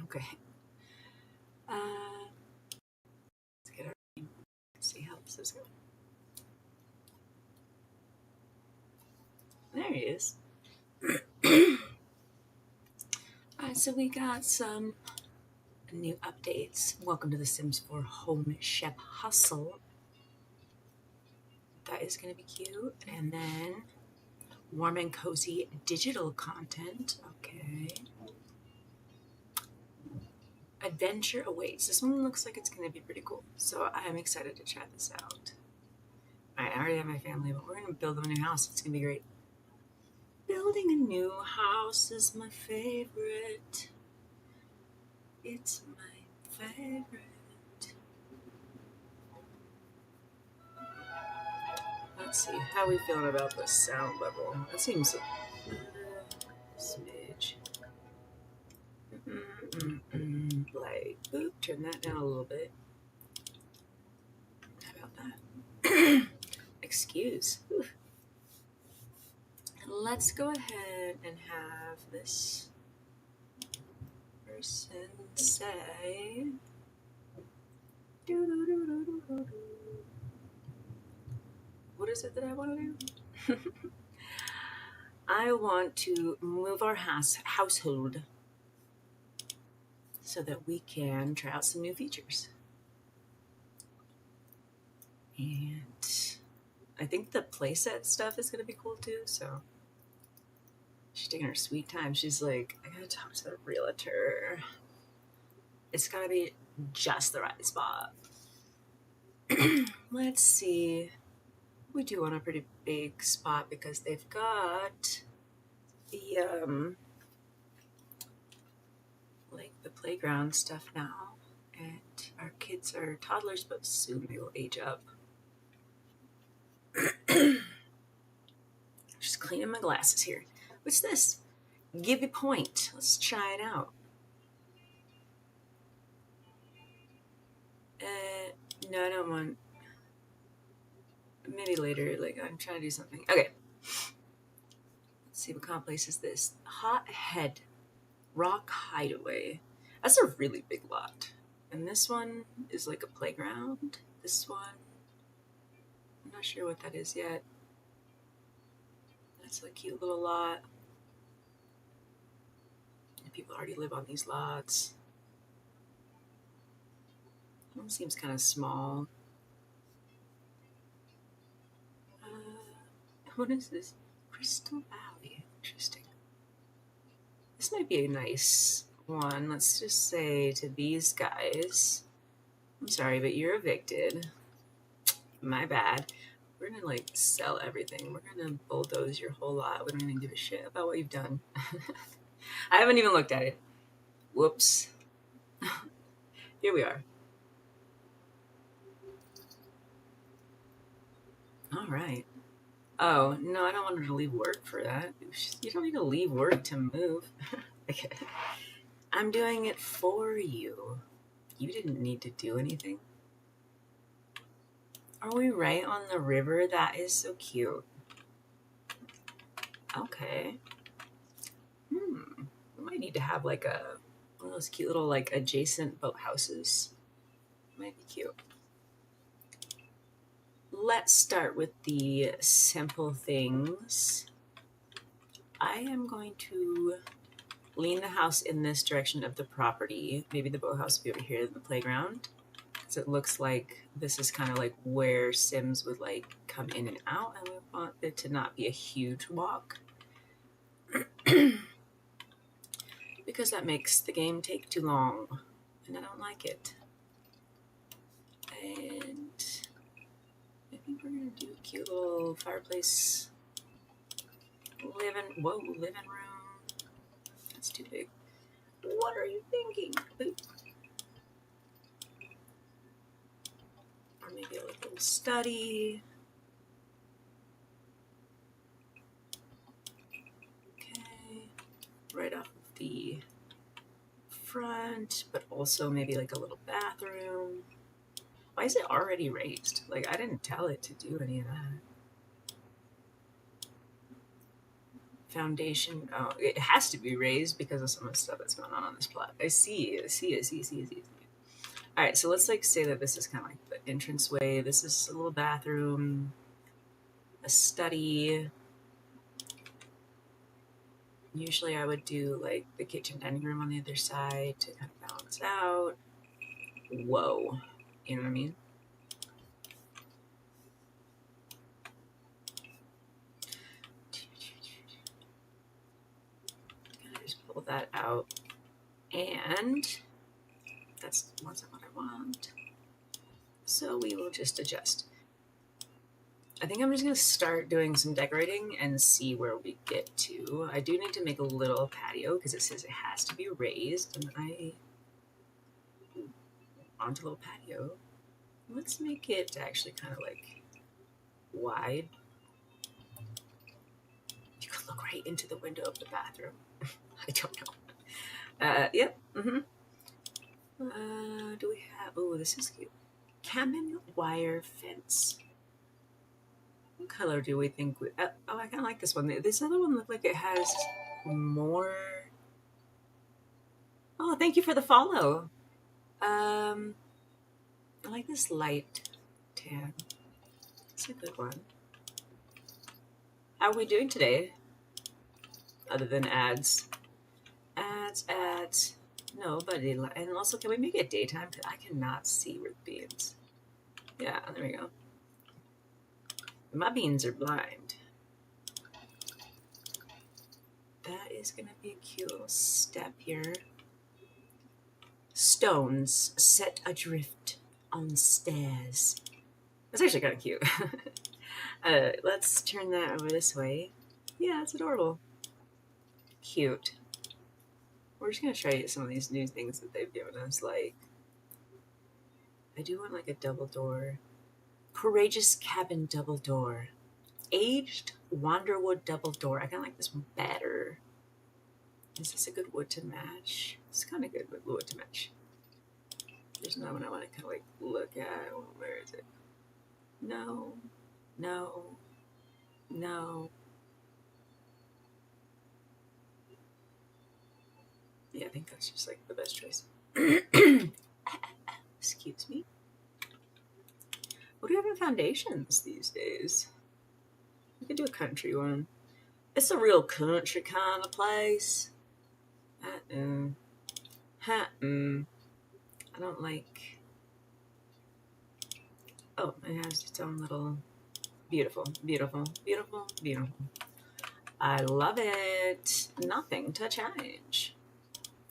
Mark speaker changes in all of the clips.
Speaker 1: Okay. Let's get our see how this is going. There he is. Alright, so we got some new updates. Welcome to The Sims 4 Home Chef Hustle. That is going to be cute. And then warm and cozy digital content. Okay. Adventure awaits. This one looks like it's going to be pretty cool. So I'm excited to try this out. I already have my family, but we're going to build them a new house. It's going to be great. Building a new house is my favorite. It's my favorite. Let's see, how are we feeling about the sound level? That seems smidge. Like, boop, turn that down a little bit. How about that? Excuse. Oof. Let's go ahead and have this person say. What is it that I want to do? I want to move our household so that we can try out some new features. And I think the playset stuff is going to be cool too, so she's taking her sweet time. She's like, I gotta talk to the realtor. It's gotta be just the right spot. Let's see. We do want a pretty big spot because they've got the like the playground stuff now, and our kids are toddlers, but soon they will age up. Just cleaning my glasses here. What's this? Give a point. Let's try it out. No, I don't want. Maybe later. Like, I'm trying to do something. Okay. Let's see, what kind of place is this? Hot Head Rock Hideaway. That's a really big lot. And this one is like a playground. This one, I'm not sure what that is yet. That's a cute little lot. And people already live on these lots. One seems kind of small. What is this? Crystal Valley. Interesting. This might be a nice one. Let's just say to these guys, I'm sorry, but you're evicted. My bad. We're gonna like sell everything. We're gonna bulldoze your whole lot. We don't even give a shit about what you've done. I haven't even looked at it. Whoops. Here we are. All right. Oh, no, I don't want her to leave work for that. You don't need to leave work to move. Okay. I'm doing it for you. You didn't need to do anything. Are we right on the river? That is so cute. Okay. We might need to have like one of those cute little like adjacent boathouses. Might be cute. Let's start with the simple things. I am going to lean the house in this direction of the property. Maybe the boathouse will be over here in the playground. Because it looks like this is kind of like where Sims would like come in and out. And we want it to not be a huge walk. Because that makes the game take too long. And I don't like it. And I think we're going to do a cute little fireplace. Living room. That's too big. What are you thinking? Boop. Or maybe a little study. Okay. Right off of the front, but also maybe like a little bathroom. Why is it already raised? Like, I didn't tell it to do any of that. Foundation. Oh, it has to be raised because of some of the stuff that's going on this plot. I see. All right, so let's like say that this is kind of like the entranceway. This is a little bathroom, a study. Usually I would do like the kitchen dining room on the other side to kind of balance out. Whoa. You know what I mean? Just pull that out. And that's wasn't what I want. So we will just adjust. I think I'm just going to start doing some decorating and see where we get to. I do need to make a little patio because it says it has to be raised, and I want a little patio. Let's make it actually kind of like wide. You could look right into the window of the bathroom. I don't know. Yep. Mm-hmm. Do we have... Oh, this is cute. Cabin wire fence. What color do we think we... oh, I kind of like this one. This other one looked like it has more... Oh, thank you for the follow. I like this light tan. It's a good one. How are we doing today? Other than ads. Ads. Nobody. And also, can we make it daytime? Because I cannot see with beans. Yeah, there we go. My beans are blind. That is going to be a cute little step here. Stones set adrift on stairs. That's actually kind of cute. Let's turn that over this way. Yeah, it's adorable. Cute. We're just going to try some of these new things that they've given us. Like, I do want like a double door. Courageous cabin double door. Aged Wanderwood double door. I kind of like this one better. Is this a good wood to match? It's kind of good with wood to match. There's another one I want to kind of like look at. Where is it? No. Yeah, I think that's just like the best choice. Excuse me. What do you have in foundations these days? We could do a country one. It's a real country kind of place. I don't like... Oh, it has its own little... Beautiful. I love it. Nothing to change.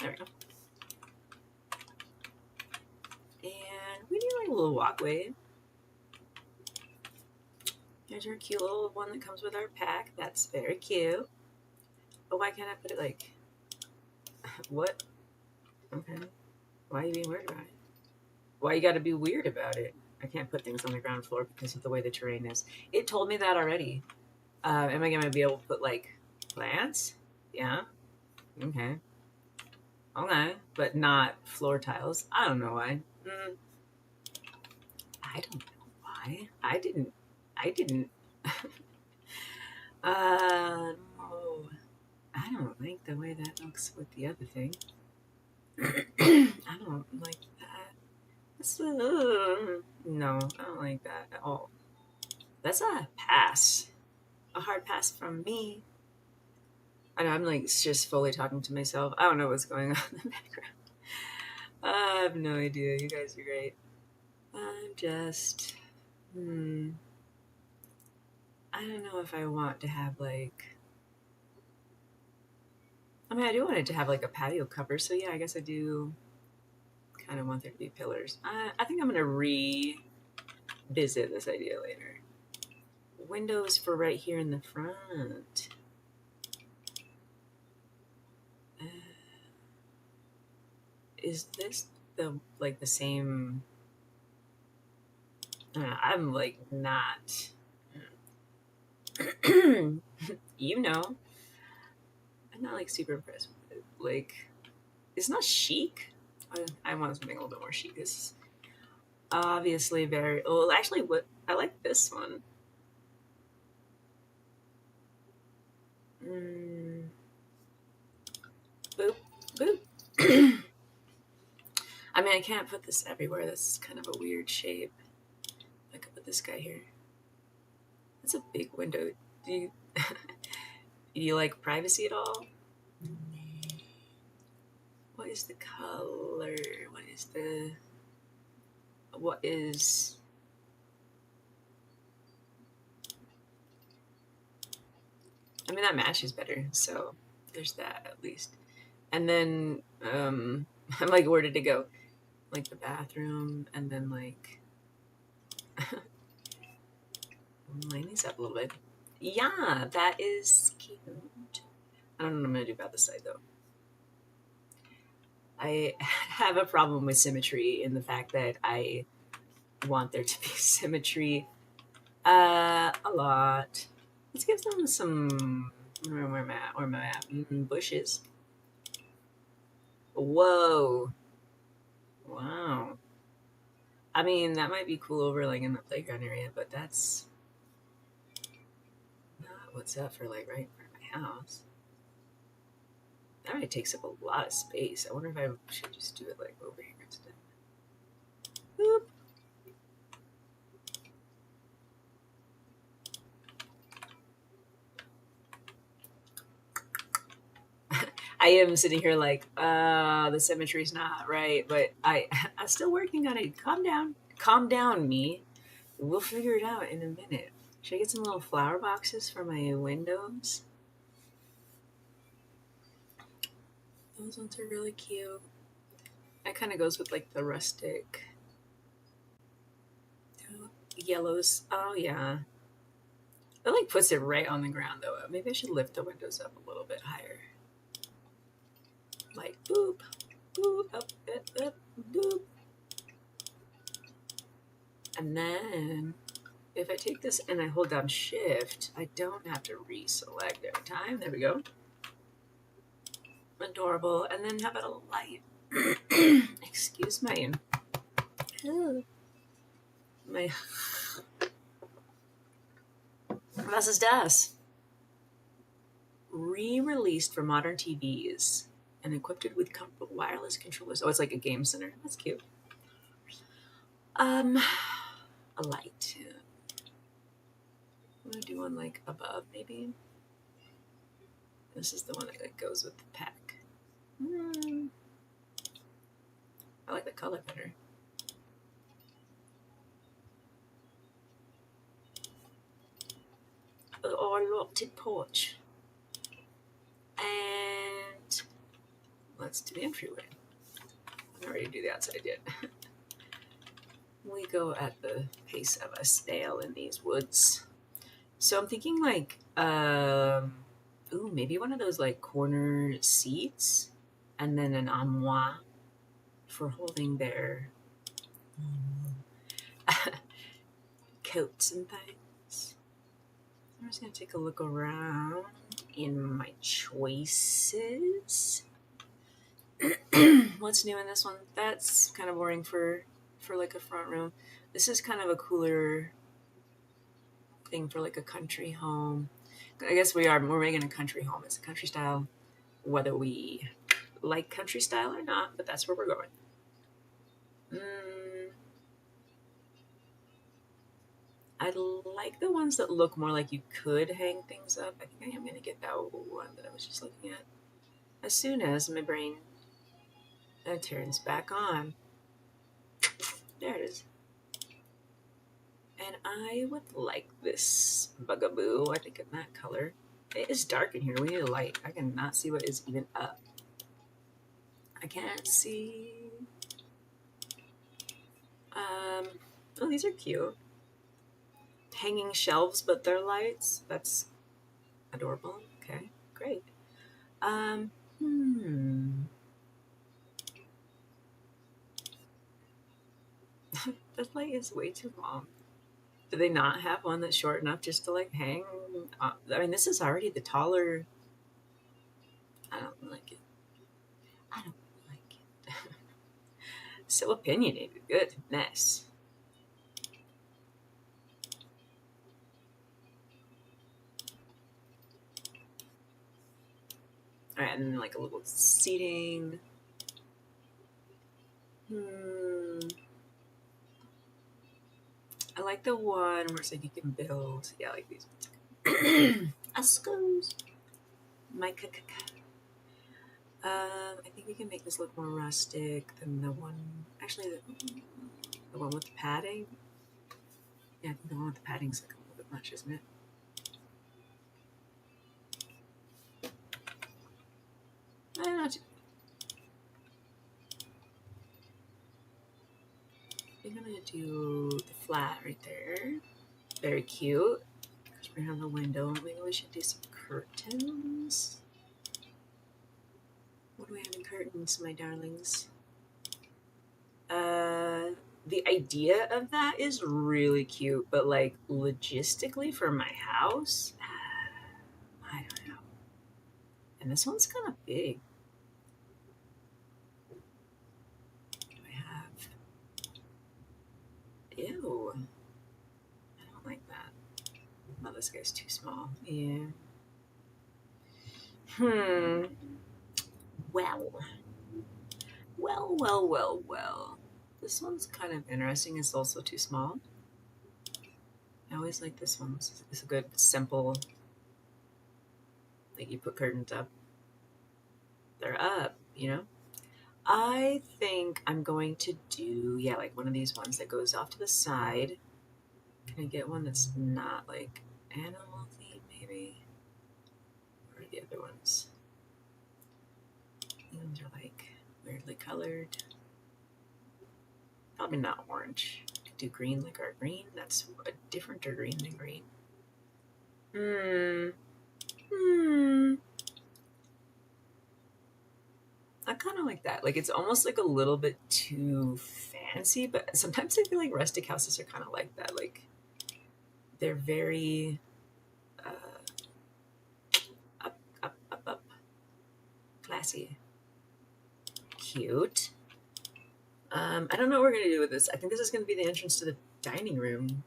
Speaker 1: There we go. And we need like a little walkway. Here's our cute little one that comes with our pack. That's very cute. Oh, why can't I put it like... What? Okay. Why are you being weird about it? Why you gotta be weird about it? I can't put things on the ground floor because of the way the terrain is. It told me that already. Am I gonna be able to put like plants? Yeah. Okay. But not floor tiles. I don't know why. I don't know why. I didn't. No. I don't like the way that looks with the other thing. I don't like that. No, I don't like that at all. That's a pass. A hard pass from me. I know, I'm like just fully talking to myself. I don't know what's going on in the background. I have no idea. You guys are great. I'm just... I don't know if I want to have like... I mean, I do want it to have like a patio cover, so yeah, I guess I do kind of want there to be pillars. I think I'm going to revisit this idea later. Windows for right here in the front. Is this the like the same? I'm like not. You know, I'm not like super impressed with it. Like, it's not chic. I want something a little bit more chic. This is obviously very... Well, actually, what I like this one. Boop, boop. I mean, I can't put this everywhere. That's kind of a weird shape. I could put this guy here. That's a big window. Do you do you like privacy at all? What is the color? What is I mean, that matches better, so there's that at least. And then I'm like, where did it go? Like the bathroom, and then like line these up a little bit. Yeah, that is cute. I don't know what I'm gonna do about this side though. I have a problem with symmetry in the fact that I want there to be symmetry a lot. Let's give them some where am I at? Bushes. Whoa. Wow. I mean, that might be cool over like in the playground area, but that's not what's up for like right in front of my house. That already takes up a lot of space. I wonder if I should just do it like over here instead. Boop. I am sitting here like, the symmetry's not right, but I'm still working on it. Calm down, me. We'll figure it out in a minute. Should I get some little flower boxes for my windows? Those ones are really cute. That kind of goes with like the rustic yellows. Oh yeah, it like puts it right on the ground though. Maybe I should lift the windows up a little bit higher. Like boop, boop, up, boop. And then if I take this and I hold down shift, I don't have to reselect every time. There we go. Adorable. And then how about a light? Excuse me. My Was ist das? Re-released for modern TVs and equipped it with comfortable wireless controllers. Oh, it's like a game center. That's cute. A light. I'm gonna do one like above, maybe. This is the one that goes with the pack. I like the color better. Or a locked porch. And let's do the entryway. I'm not ready to do the outside yet. We go at the pace of a snail in these woods. So I'm thinking like, maybe one of those like corner seats, and then an armoire for holding their coats and things. I'm just gonna take a look around in my choices. What's new in this one? That's kind of boring for like a front room. This is kind of a cooler thing for like a country home. I guess we're making a country home. It's a country style, whether we like country style or not, but that's where we're going. I like the ones that look more like you could hang things up. I think I am going to get that one that I was just looking at. As soon as my brain turns back on. There it is. And I would like this bugaboo, I think in that color. It is dark in here. We need a light. I cannot see what is even up. I can't see. Oh, these are cute. Hanging shelves, but they're lights. That's adorable. Okay, great. This light is way too long. Do they not have one that's short enough just to like hang? I mean, this is already the taller. I don't like it. I don't like it. So opinionated. Goodness. All right, and then like a little seating. I like the one where it's like you can build. Yeah, like these ones. Ascos. My I think we can make this look more rustic than the one. Actually, the one with the padding. Yeah, I think the one with the padding's like a little bit much, isn't it? Not too. I'm gonna do the flat right there. Very cute. Because we're gonna have a window. Maybe we should do some curtains. What do we have in curtains, my darlings? The idea of that is really cute, but like logistically for my house, I don't know. And this one's kind of big. What do I have? Ew. I don't like that. Oh, this guy's too small. Yeah. Well. This one's kind of interesting. It's also too small. I always like this one. It's a good, simple, like you put curtains up. They're up, you know? I think I'm going to do, yeah, like one of these ones that goes off to the side. Can I get one that's not like animal themed, maybe? Or the other ones? These ones are like weirdly colored. Probably not orange. Could do green like our green. That's a differenter green than green. I kind of like that. Like it's almost like a little bit too fancy, but sometimes I feel like rustic houses are kind of like that. Like they're very up, classy, cute. I don't know what we're gonna do with this. I think this is gonna be the entrance to the dining room.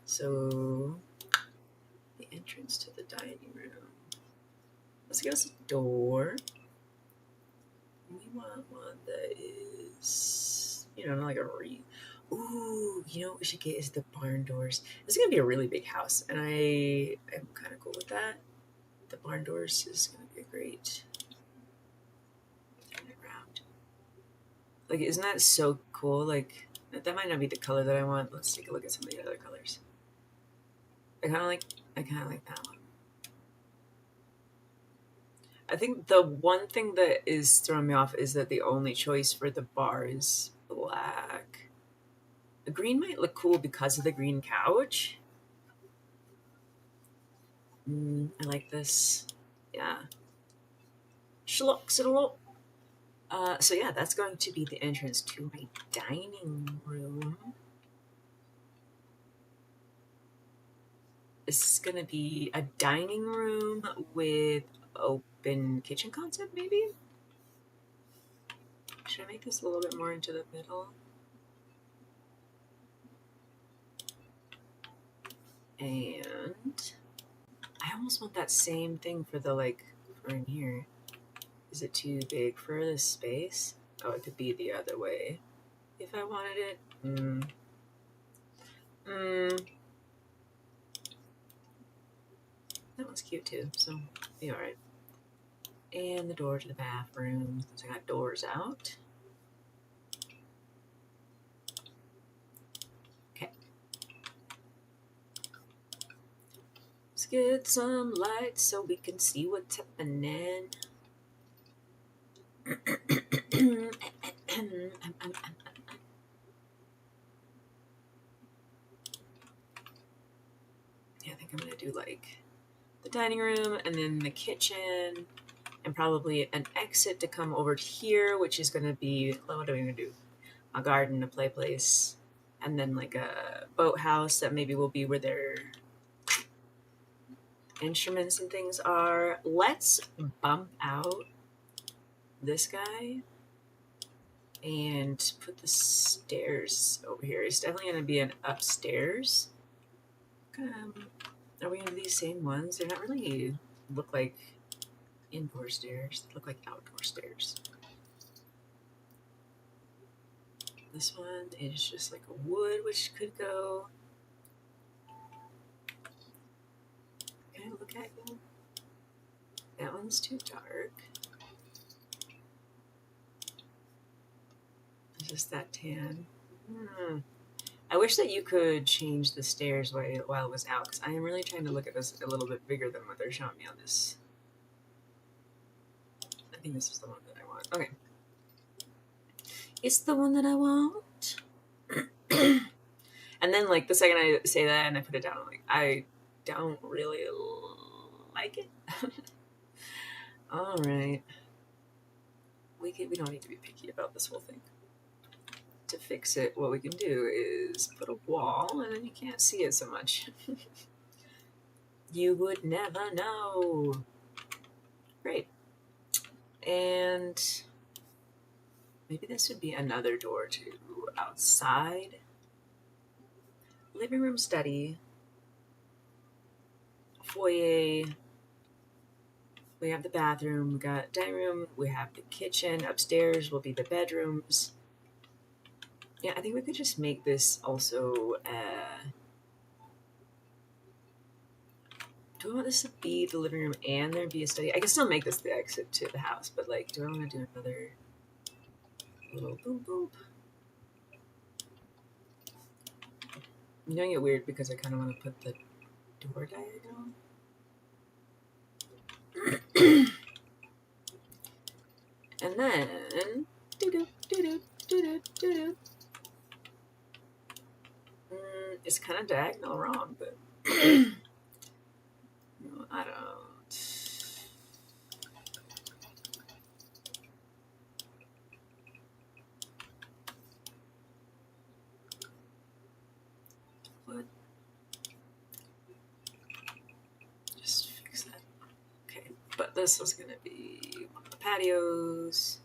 Speaker 1: So the entrance to the dining room. Let's give us a door. We want one that is, like a Ooh, you know what we should get is the barn doors. This is gonna be a really big house, and I am kind of cool with that. The barn doors is gonna be great. Turn it around. Like, isn't that so cool? Like, that might not be the color that I want. Let's take a look at some of the other colors. I kind of like that one. I think the one thing that is throwing me off is that the only choice for the bar is black. The green might look cool because of the green couch. I like this. Yeah. Schlocks it a lot. So yeah, that's going to be the entrance to my dining room. This is going to be a dining room with open kitchen concept, maybe? Should I make this a little bit more into the middle? And I almost want that same thing for the, for in here. Is it too big for this space? Oh, it could be the other way if I wanted it. That one's cute too, so be alright. And the door to the bathroom, since I got doors out. Okay. Let's get some lights so we can see what's happening. Yeah, I think I'm gonna do the dining room and then the kitchen and probably an exit to come over here, which is gonna be, what are we gonna do? A garden, a play place, and then a boathouse that maybe will be where their instruments and things are. Let's bump out this guy and put the stairs over here. It's definitely going to be an upstairs. Are we going to do these same ones? They're not really look like indoor stairs. They look like outdoor stairs. This one is just like a wood, which could go. Can I look at you? That one's too dark. It's just that tan. I wish that you could change the stairs while it was out, because I am really trying to look at this a little bit bigger than what they're showing me on this. I think this is the one that I want. Okay. It's the one that I want. And then, like, the second I say that and I put it down, I'm like, I don't really like it. All right. We don't need to be picky about this whole thing. To fix it, what we can do is put a wall, and then you can't see it so much. You would never know. Great. And maybe this would be another door to outside. Living room, study, foyer. We have the bathroom, we got dining room, we have the kitchen. Upstairs will be the bedrooms. Yeah, I think we could just make this also. Do I want this to be the living room and there be a study? I can still make this the exit to the house, but like, do I want to do another little boom boom? I'm doing it weird because I kind of want to put the door diagonal. And then it's kind of diagonal wrong, but no, I don't. What? Just fix that. Okay, but this was gonna be one of the patios.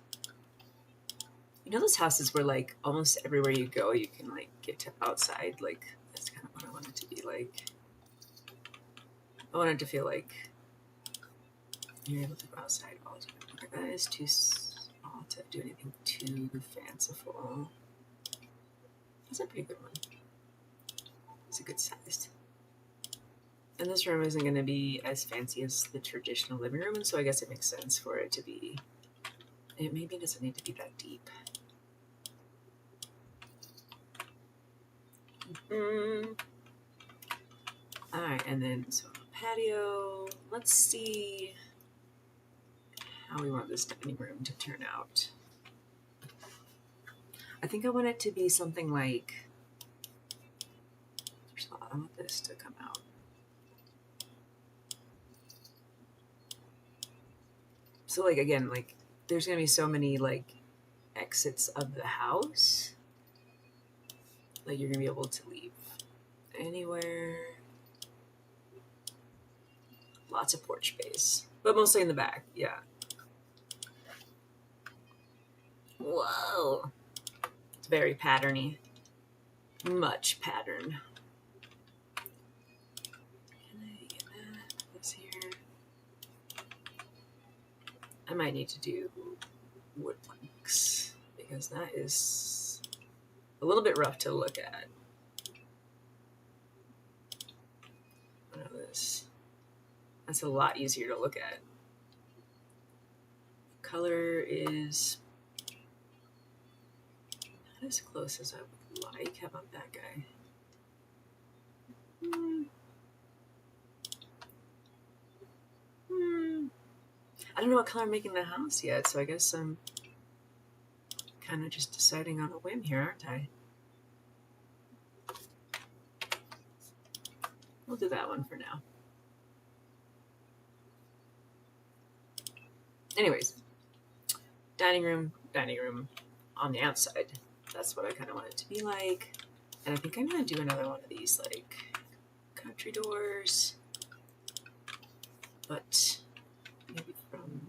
Speaker 1: You know those houses where like almost everywhere you go you can like get to outside? Like that's kind of what I want it to be like. I want it to feel like you're able to go outside all the time. Okay, that is too small to do anything too fanciful. That's a pretty good one. It's a good size. And this room isn't going to be as fancy as the traditional living room, and so I guess it makes sense for it to be. It maybe doesn't need to be that deep. Alright, and then so patio. Let's see how we want this dining room to turn out. I think I want it to be something like. First of all, I want this to come out. So like again, like there's gonna be so many like exits of the house. Like you're gonna be able to leave anywhere. Lots of porch space, but mostly in the back. Yeah. Whoa. It's very patterny. Much pattern. Can I get that? This here. I might need to do wood planks because that is a little bit rough to look at. What is this? That's a lot easier to look at. Color is not as close as I would like. How about that guy? I don't know what color I'm making the house yet, so I guess I'm kind of just deciding on a whim here, aren't I? We'll do that one for now. Anyways, dining room on the outside. That's what I kind of want it to be like. And I think I'm going to do another one of these, like, country doors. But maybe from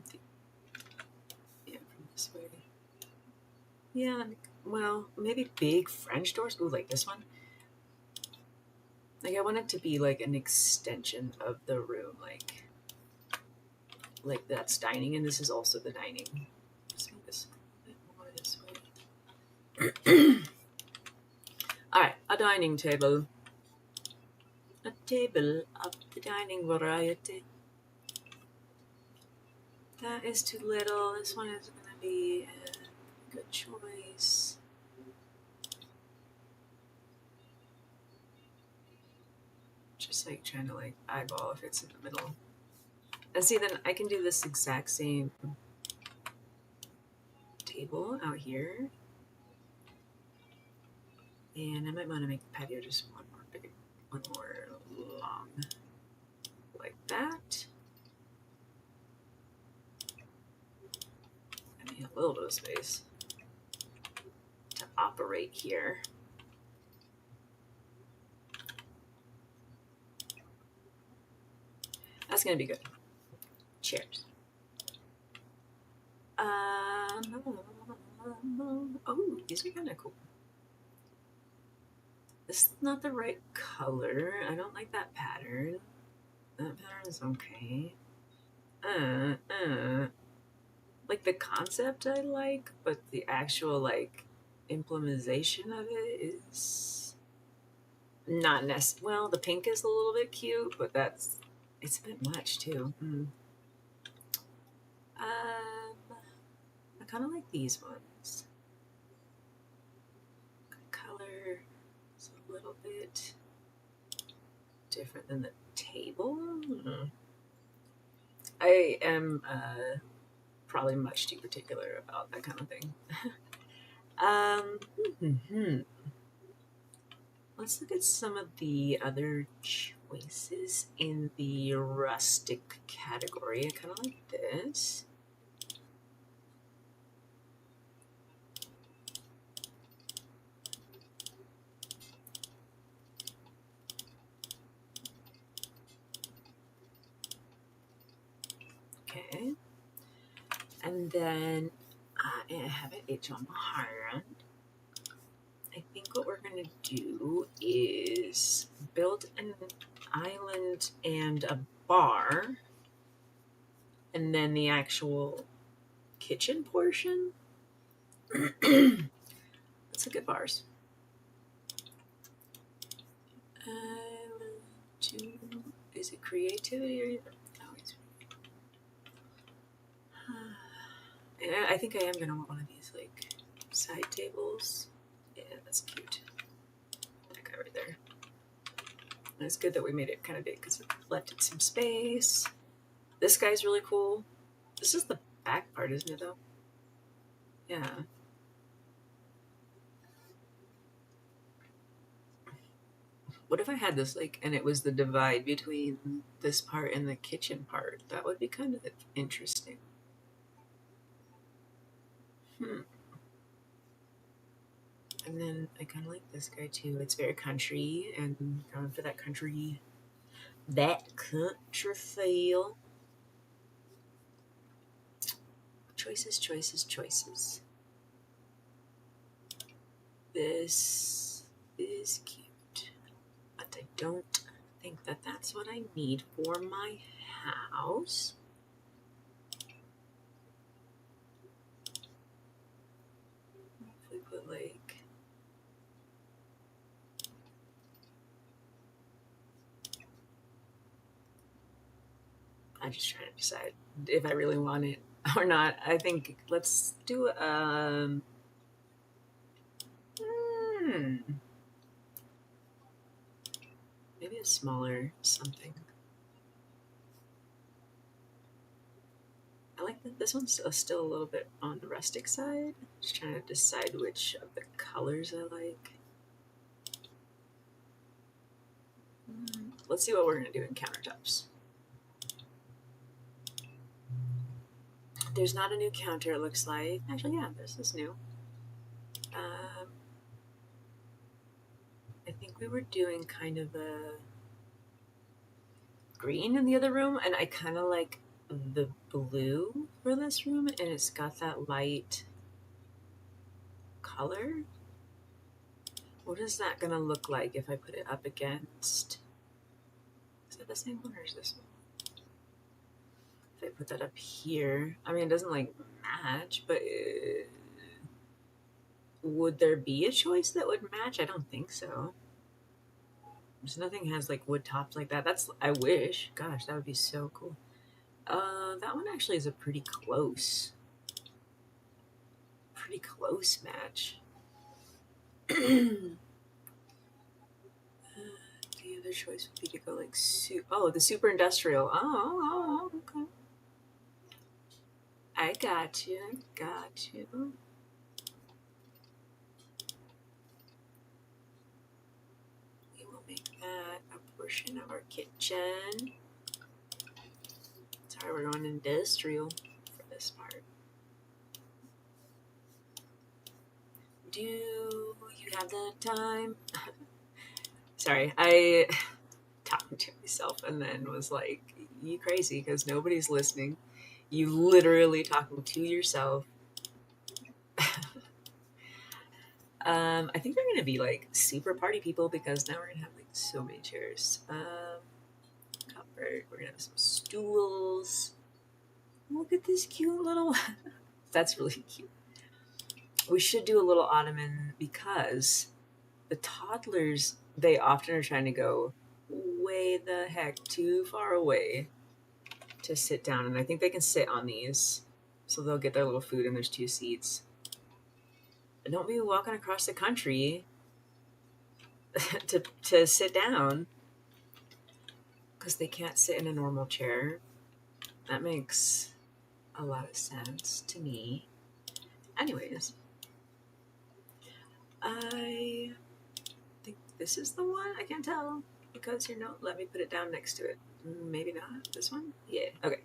Speaker 1: this way. Yeah, well, maybe big French doors. Ooh, like this one. Like, I want it to be, like, an extension of the room, like, like that's dining, and this is also the dining. Let's move this a bit more this way. All right, a dining table. A table of the dining variety. That is too little. This one is going to be a good choice. Just like trying to like eyeball if it's in the middle. And see, then I can do this exact same table out here. And I might want to make the patio just one more long. Like that. I need a little bit of space to operate here. That's going to be good. Cheers. Oh, these are kind of cool. This is not the right color. I don't like that pattern. That pattern is okay. Like the concept I like, but the actual like implementation of it is not necessary. Well, the pink is a little bit cute, but it's a bit much too. I kind of like these ones. Color is a little bit different than the table. I am probably much too particular about that kind of thing. Let's look at some of the other choices in the rustic category. I kind of like this. Okay. And then I have an itch on my hand. I think what we're going to do is build an island and a bar, and then the actual kitchen portion. Let's look at bars. Is it creativity or I think I am going to want one of these like side tables. Yeah, that's cute. That guy right there. And it's good that we made it kind of big because it left it some space. This guy's really cool. This is the back part, isn't it, though? Yeah. What if I had this, like, and it was the divide between this part and the kitchen part? That would be kind of interesting. And then I kind of like this guy, too. It's very country, and going for that country feel. Choices. This is cute, but I don't think that that's what I need for my house. If we put like, I'm just trying to decide if I really want it or not. I think let's do maybe a smaller something. I like that this one's still a little bit on the rustic side. Just trying to decide which of the colors I like. Let's see what we're going to do in countertops. There's not a new counter, it looks like. Actually, yeah, this is new. I think we were doing kind of a green in the other room, and I kind of like the blue for this room, and it's got that light color. What is that going to look like if I put it up against? Is it the same one or is this one? if I put that up here, I mean, it doesn't like match, but would there be a choice that would match? I don't think so. There's nothing has like wood tops like that. That's, I wish. Gosh, that would be so cool. That one actually is a pretty close match. The other choice would be to go like the super industrial. Oh, okay. I got you. Got you. We will make that a portion of our kitchen. Sorry, we're going industrial for this part. Do you have the time? Sorry, I talking to myself and then was like, you crazy because nobody's listening. You literally talking to yourself. I think they're gonna be like super party people because now we're gonna have like so many chairs. Comfort. We're gonna have some stools. Look at this cute little. That's really cute. We should do a little ottoman because the toddlers, they often are trying to go way the heck too far away to sit down, and I think they can sit on these, so they'll get their little food, and there's 2 seats. And don't be walking across the country to sit down because they can't sit in a normal chair. That makes a lot of sense to me. Anyways, I think this is the one. I can't tell because your note. Let me put it down next to it. Maybe not. This one? Yeah. Okay.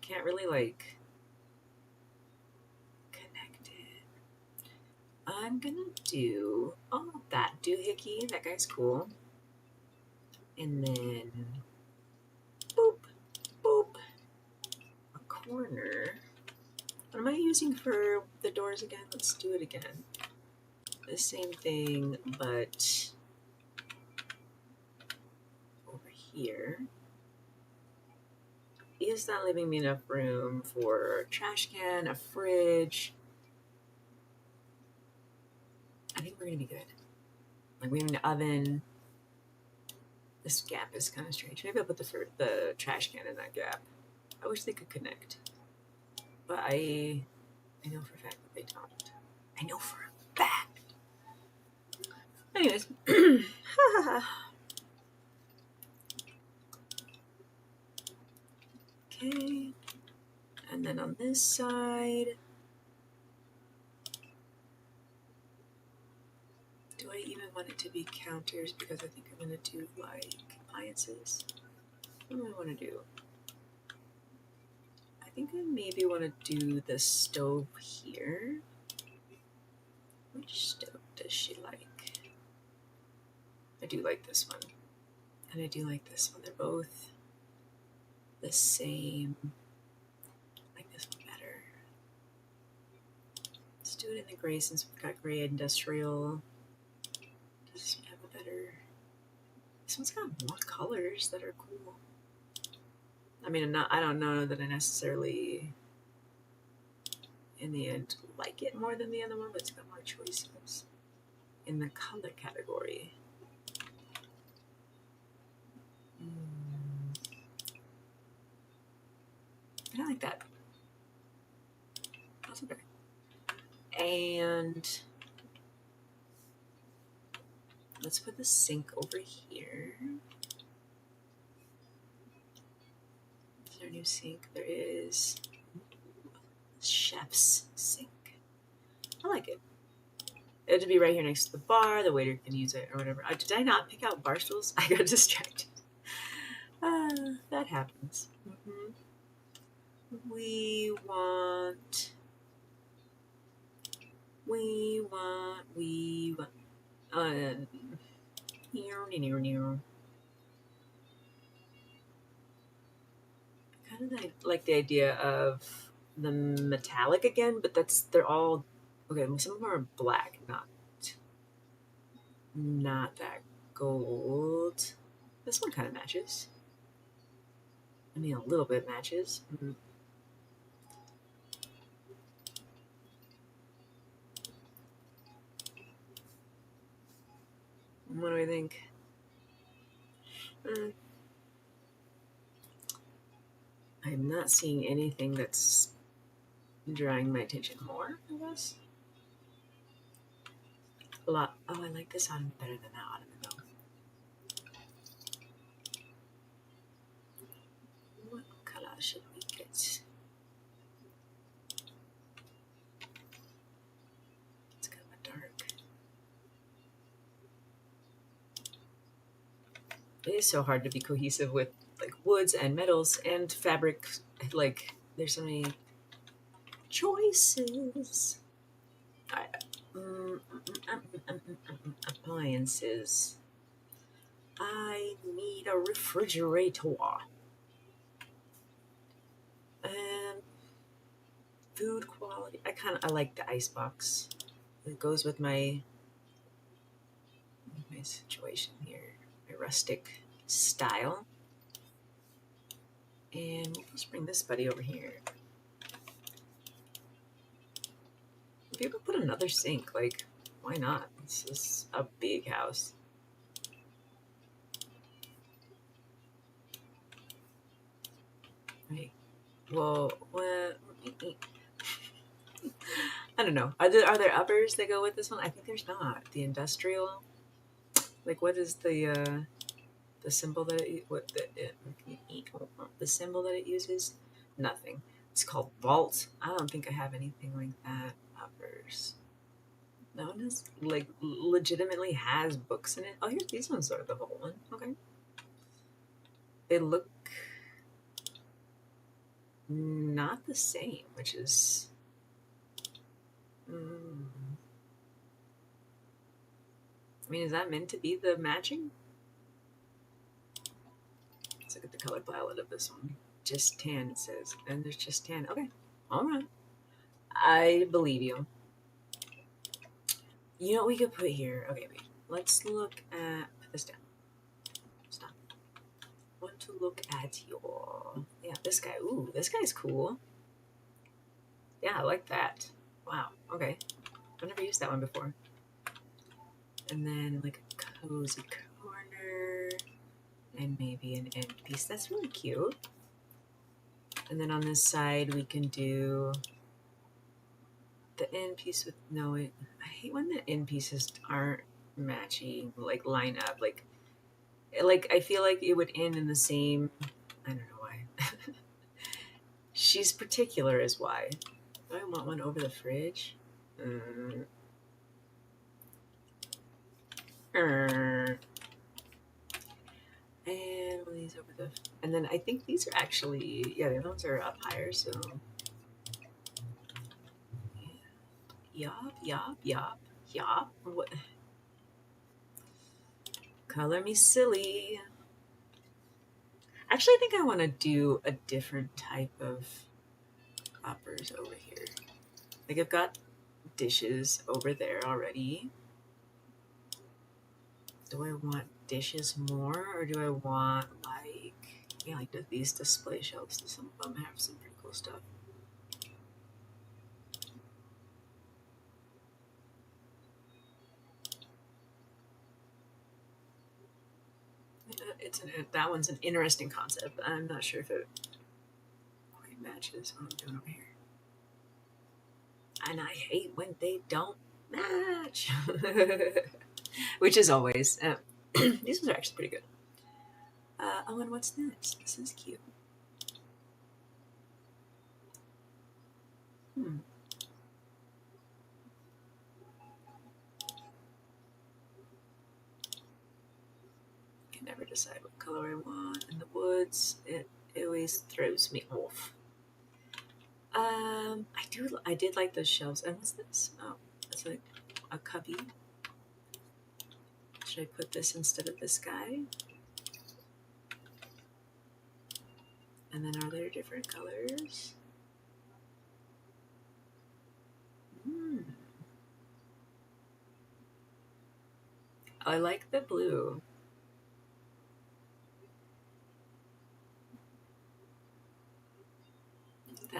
Speaker 1: Can't really like connect it. I'm gonna do that doohickey. That guy's cool. And then boop, boop, a corner. What am I using for the doors again? Let's do it again. The same thing, but over here. Is that leaving me enough room for a trash can, a fridge? I think we're gonna be good. Like we have an oven. This gap is kind of strange. Maybe I'll put the trash can in that gap. I wish they could connect, but I know for a fact that they don't. I know for a fact. Anyways, okay, and then on this side, do I even want it to be counters? Because I think I'm gonna do like appliances. What do I want to do? I think I maybe want to do the stove here. Which stove does she like? I do like this one. And I do like this one. They're both the same. I like this one better. Let's do it in the gray since we've got gray industrial. Does this one have a better... This one's got more colors that are cool. I mean, I don't know that I necessarily, in the end, like it more than the other one, but it's got more choices in the color category. I like that. That's okay. And let's put the sink over here. Is there a new sink? There is. Chef's sink. I like it. It had to be right here next to the bar. The waiter can use it or whatever. Did I not pick out bar stools? I got distracted. That happens. We want. Kind of like the idea of the metallic again, but they're all okay. Some of them are black, not that gold. This one kind of matches. I mean, a little bit matches. What do I think? I'm not seeing anything that's drawing my attention more, I guess. A lot. Oh, I like this ottoman better than that ottoman, though. What color should we get? It's kind of a dark. It is so hard to be cohesive with like woods and metals and fabric. Like, there's so many choices. Appliances. I need a refrigerator. Food quality. I like the icebox. It goes with my situation here, my rustic style. And we'll just bring this buddy over here. If you could put another sink, like, why not? This is a big house. Right. Well, what? I don't know. Are there uppers that go with this one? I think there's not. The industrial. Like, what is the symbol that the symbol that it uses? Nothing. It's called vault. I don't think I have anything like that. Uppers. No one has like legitimately has books in it. Oh, here these ones are the whole one. Okay. They look not the same, which is. I mean, is that meant to be the matching? Let's look at the color palette of this one. Just tan, it says. And there's just tan. Okay. All right. I believe you. You know what we could put here? Okay, wait. Let's look at. Put this down. Stop. I want to look at your. Yeah, this guy. Ooh, this guy's cool. Yeah, I like that. Wow. Okay. I've never used that one before. And then like a cozy corner. And maybe an end piece. That's really cute. And then on this side, we can do the end piece with no. I hate when the end pieces aren't matching, like line up. Like I feel like it would end in the same. I don't know why. She's particular, is why. Do I want one over the fridge? And one of these over the. And then I think these are actually, yeah, the other ones are up higher, so. Yup. What? Color me silly. Actually, I think I want to do a different type of uppers over here. Like I've got dishes over there already. Do I want dishes more, or do I want like, yeah, like these display shelves? Some of them have some pretty cool stuff. That one's an interesting concept. I'm not sure if it quite matches what I'm doing over here. And I hate when they don't match. Which is always. These ones are actually pretty good. Oh, and what's this? This is cute. Can never decide what color I want. In the woods, it always throws me off. I did like those shelves. And what's this? Oh, that's like a cubby. Should I put this instead of this guy? And then are there different colors? I like the blue.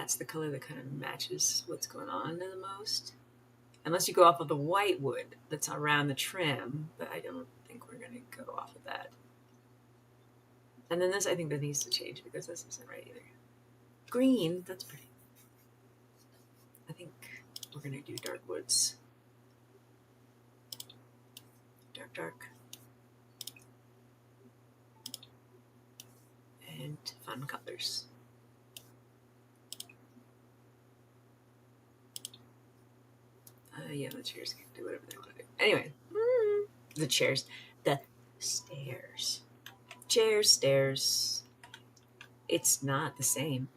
Speaker 1: that's the color that kind of matches what's going on the most. Unless you go off of the white wood that's around the trim, but I don't think we're going to go off of that. And then this, I think that needs to change because this isn't right either. Green, that's pretty. I think we're going to do dark woods. Dark, dark. And fun colors. Yeah, the chairs can do whatever they want to do. Anyway, the chairs. The stairs. Chairs, stairs. It's not the same.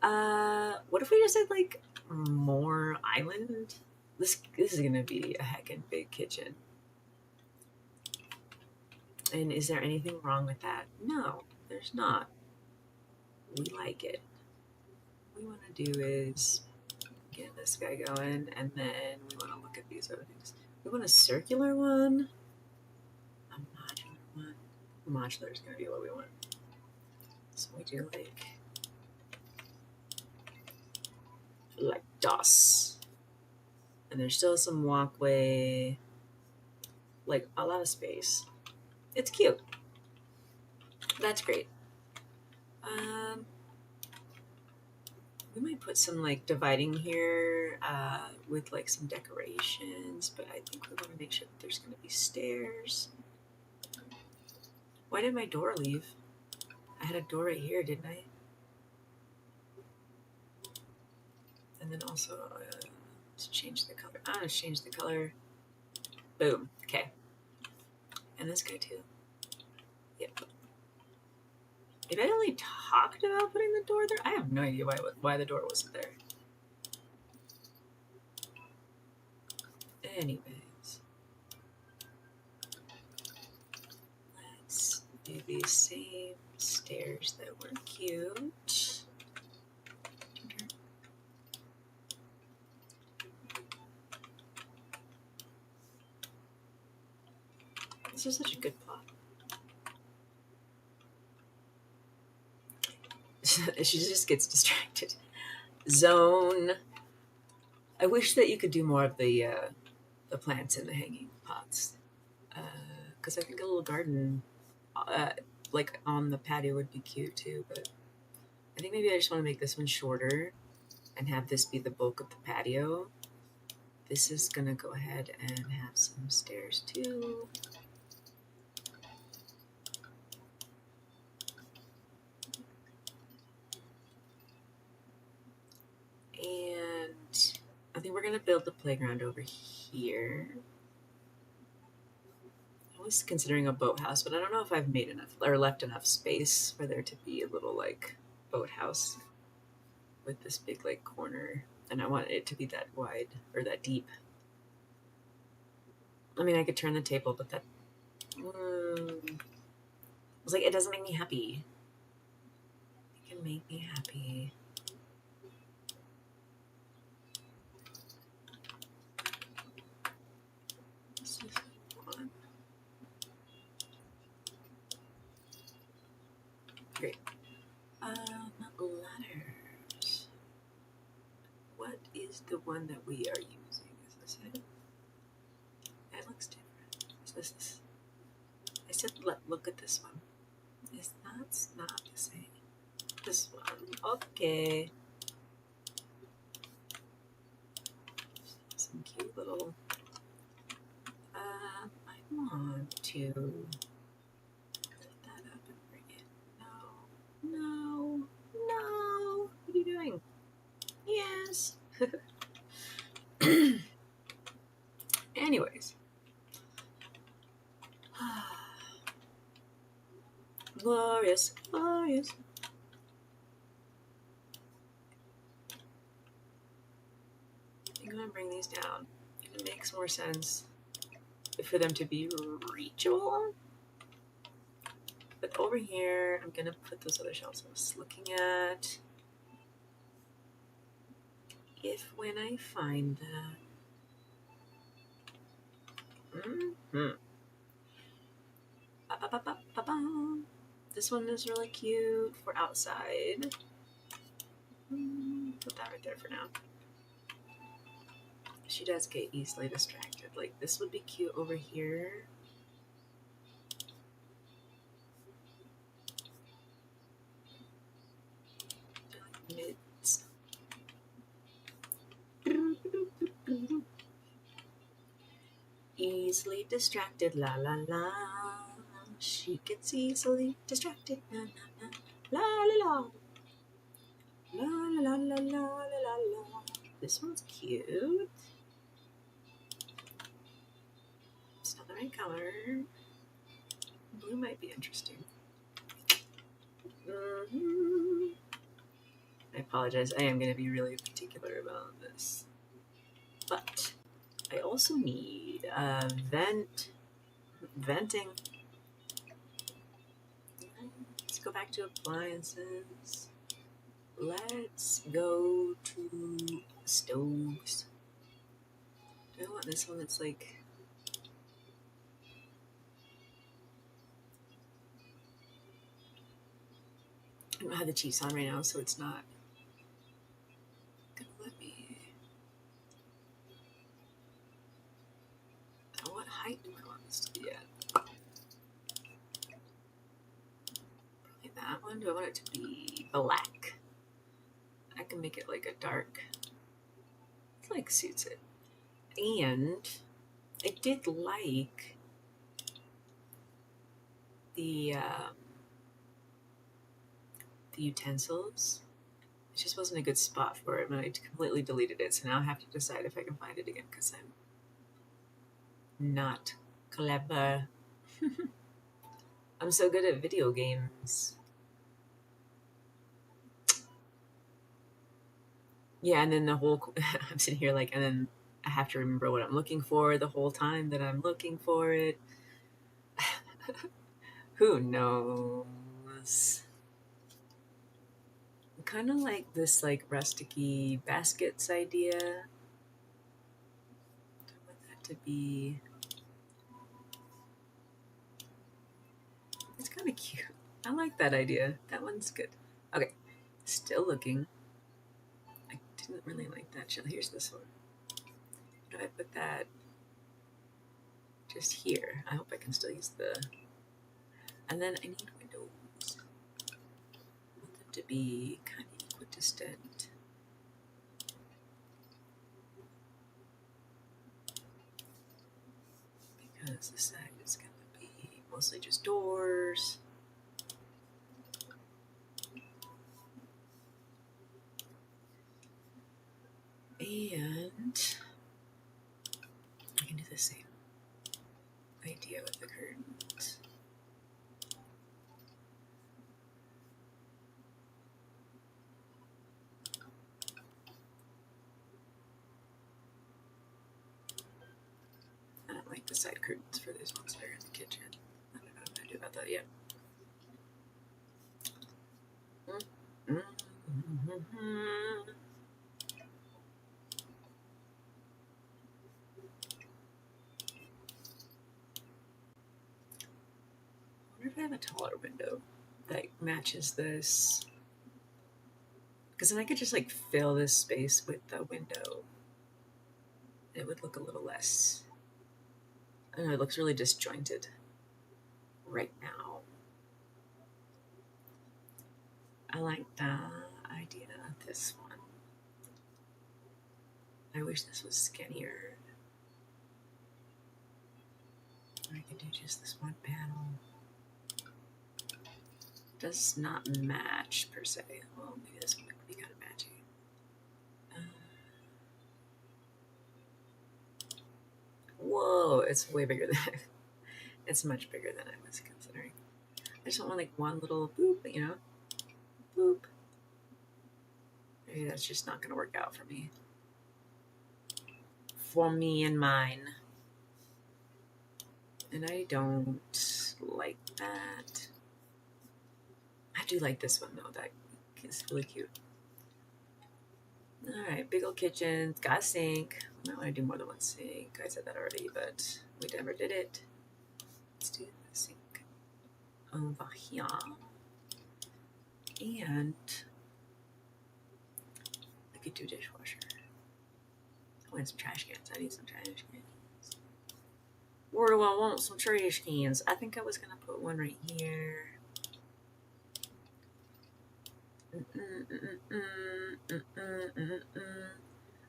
Speaker 1: What if we just had like more island? This is gonna be a heckin' big kitchen. And is there anything wrong with that? No, there's not. We like it. What we want to do is get this guy going, and then we want to look at these other things. We want a circular one, a modular one. Modular is going to be what we want. So we do like DOS. And there's still some walkway, like a lot of space. It's cute. That's great. We might put some like dividing here with like some decorations, but I think we want to make sure that there's going to be stairs. Why did my door leave? I had a door right here, didn't I? And then also, let's change the color. I'm going to change the color. Boom. Okay. And this guy too. Yep. If I only talked about putting the door there, I have no idea why the door wasn't there. Anyways, let's do these same stairs that were cute. This is such a good plot. She just gets distracted. Zone. I wish that you could do more of the plants in the hanging pots, because I think a little garden, like on the patio, would be cute too. But I think maybe I just want to make this one shorter, and have this be the bulk of the patio. This is gonna go ahead and have some stairs too. And I think we're going to build the playground over here. I was considering a boathouse, but I don't know if I've made enough or left enough space for there to be a little like boathouse with this big like corner. And I want it to be that wide or that deep. I mean, I could turn the table, but that was like, it doesn't make me happy. It can make me happy. Great. Ladders. What is the one that we are using? Is this it? That looks different. Is this? I said look at this one. That's not the same. This one. Okay. Some cute little. I want to lift that up and bring it. No. What are you doing? Yes. Anyways. Glorious. I think I'm going to bring these down. It makes more sense for them to be reachable. But over here, I'm going to put those other shelves I was looking at. If when I find that. This one is really cute for outside. Put that right there for now. She does get easily distracted. Like, this would be cute over here. Mids. Easily distracted, la la la. She gets easily distracted, na na na. La la la. La la la la la la la. This one's cute. It's not the right color. Blue might be interesting. I apologize. I am going to be really particular about this. But I also need venting. Let's go back to appliances. Let's go to stoves. Do I want this one that's like... I don't have the Chiefs on right now, so it's not gonna let me... What height do I want this to be at? Probably that one. Do I want it to be black? I can make it like a dark... It like suits it. And I did like the utensils. It just wasn't a good spot for it, and I completely deleted it, so now I have to decide if I can find it again, because I'm not clever. I'm so good at video games. Yeah, and then the whole... I'm sitting here like, and then I have to remember what I'm looking for the whole time that I'm looking for it. Who knows? Kind of like this like rusticy baskets idea. I want that to be... It's kind of cute. I like that idea. That one's good. Okay, still looking. I didn't really like that shell. Here's this one. Do I put that just here? I hope I can still use the... And then I need windows. I want them to be kind of equidistant. Because the side is going to be mostly just doors. And I can do the same idea with the curtains. I don't like the side curtains for these ones that are in the kitchen. I don't know what to do about that yet. I wonder if I have a taller window that matches this. Because then I could just like fill this space with the window. It would look a little less... I don't know, it looks really disjointed right now. I like the idea of this one. I wish this was skinnier. Or I could do just this one panel. Does not match per se. Well, maybe this one could be kind of matching. Whoa, it's way bigger than it's much bigger than I was considering. I just want like one little boop, you know? Boop. Maybe that's just not going to work out for me. For me and mine. And I don't like that. I do like this one though. That is really cute. Alright, big old kitchen. Got a sink. I might want to do more than one sink. I said that already, but we never did it. Let's do the sink over here. And the could do dishwasher. I want some trash cans. I need some trash cans. Where do I want some trash cans? I think I was going to put one right here.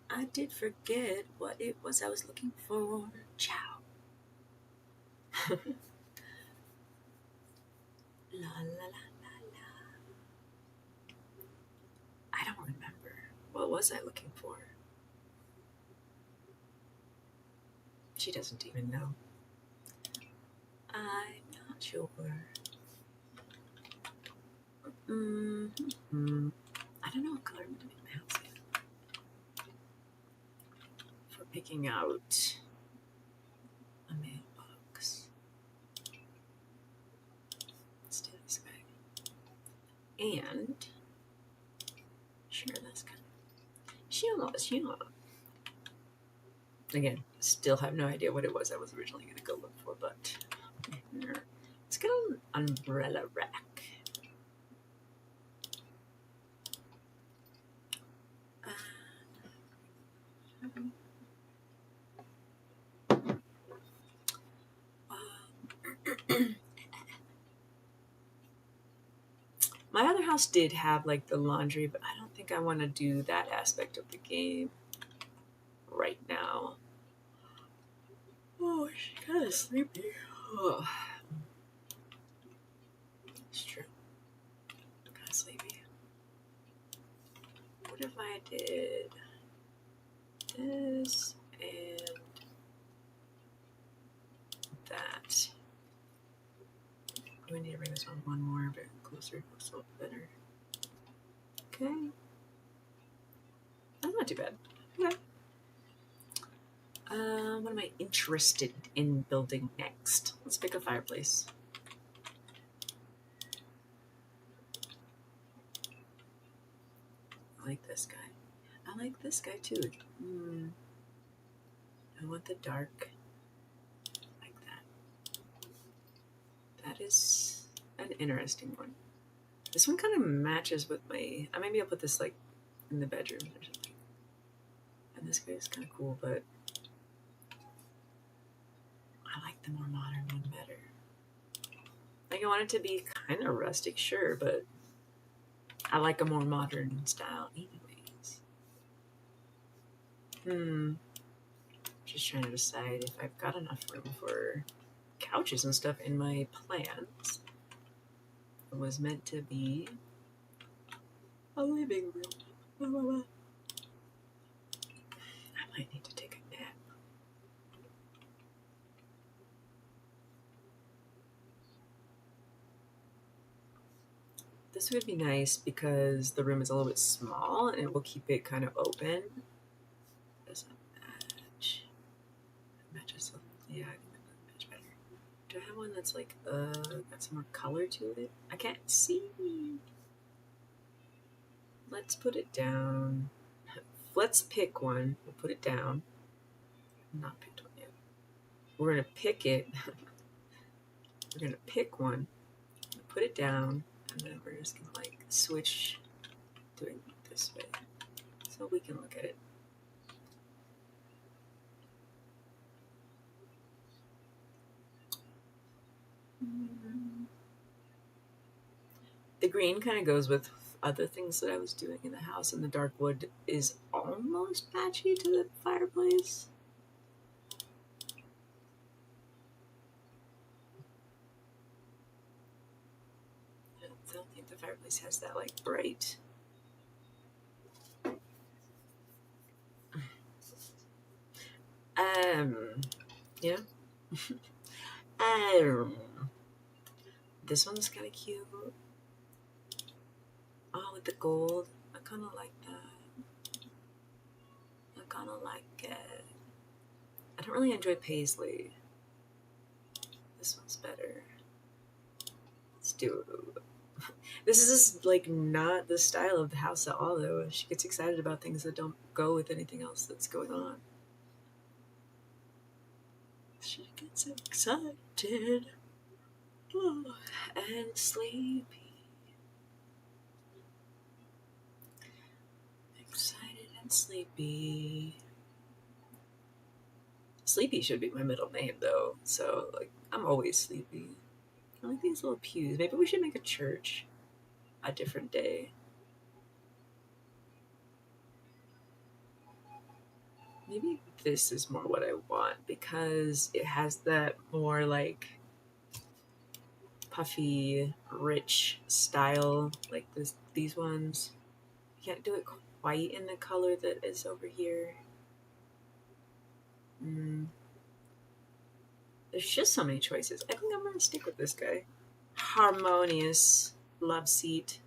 Speaker 1: I did forget what it was I was looking for. Ciao. La la la la la. I don't remember. What was I looking for? She doesn't even know. I'm not sure. I don't know what color I'm going to make my house in. For picking out a mailbox. Let's do this way. And sure, that's kind of sure. Again, still have no idea what it was I was originally going to go look for, but let's get an umbrella rack. My other house did have like the laundry, but I don't think I want to do that aspect of the game right now. Oh, she's kind of sleepy. Oh. It's true. I'm kind of sleepy. What if I did this and that? Do I need to bring this one more bit closer? Looks a little better. Okay. That's not too bad. Okay. What am I interested in building next? Let's pick a fireplace. I like this guy. I like this guy too. I want the dark like that. That is an interesting one. This one kind of matches with my... maybe I'll put this like in the bedroom or something. And this guy is kind of cool, but I like the more modern one better. Like I want it to be kind of rustic, sure, but I like a more modern style anyways. Just trying to decide if I've got enough room for couches and stuff in my plans. It was meant to be a living room. I might need to take a nap. This would be nice because the room is a little bit small and it will keep it kind of open. Doesn't match. It matches. Yeah, I think that would match better. Do I have one that's like got some more color to it? I can't see. Let's put it down. Let's pick one. We'll put it down. Not picked one yet. We're gonna pick it. We're gonna pick one. Put it down. And then we're just gonna like switch doing it this way so we can look at it. The green kind of goes with other things that I was doing in the house, and the dark wood is almost matchy to the fireplace. I don't think the fireplace has that like bright. Yeah. This one's kind of cute. Oh, with the gold. I kind of like that. I kind of like it. I don't really enjoy paisley. This one's better. Let's do it. This is just, like, not the style of the house at all, though. She gets excited about things that don't go with anything else that's going on. She gets excited. Oh, and sleepy. Excited Sleepy. Sleepy should be my middle name, though. So, like, I'm always sleepy. I like these little pews. Maybe we should make a church a different day. Maybe this is more what I want because it has that more like puffy, rich style like these ones. I can't do it quite in the color that is over here. There's just so many choices. I think I'm gonna stick with this guy. Harmonious love seat.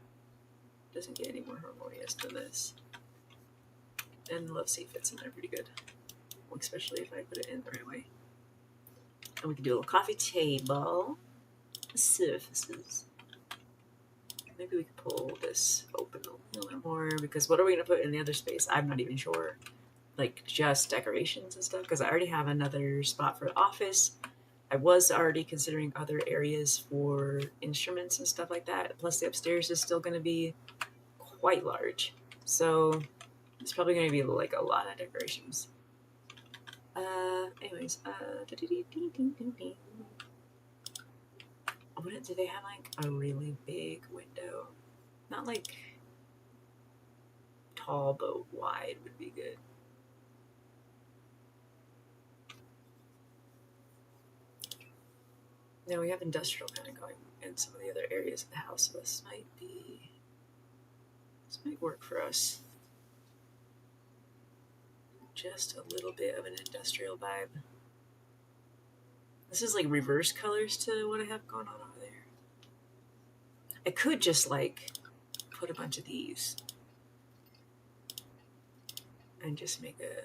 Speaker 1: Doesn't get any more harmonious than this. And the love seat fits in there pretty good. Especially if I put it in the right way. And we can do a little coffee table. Surfaces. Maybe we could pull this open a little bit more because what are we going to put in the other space? I'm not even sure. Like just decorations and stuff because I already have another spot for the office. I was already considering other areas for instruments and stuff like that. Plus the upstairs is still going to be quite large. So it's probably going to be like a lot of decorations. Anyways, do they have like a really big window? Not like tall but wide would be good. Now we have industrial kind of going in some of the other areas of the house, so this might work for us. Just a little bit of an industrial vibe. This is like reverse colors to what I have going on over there. I could just like put a bunch of these and just make a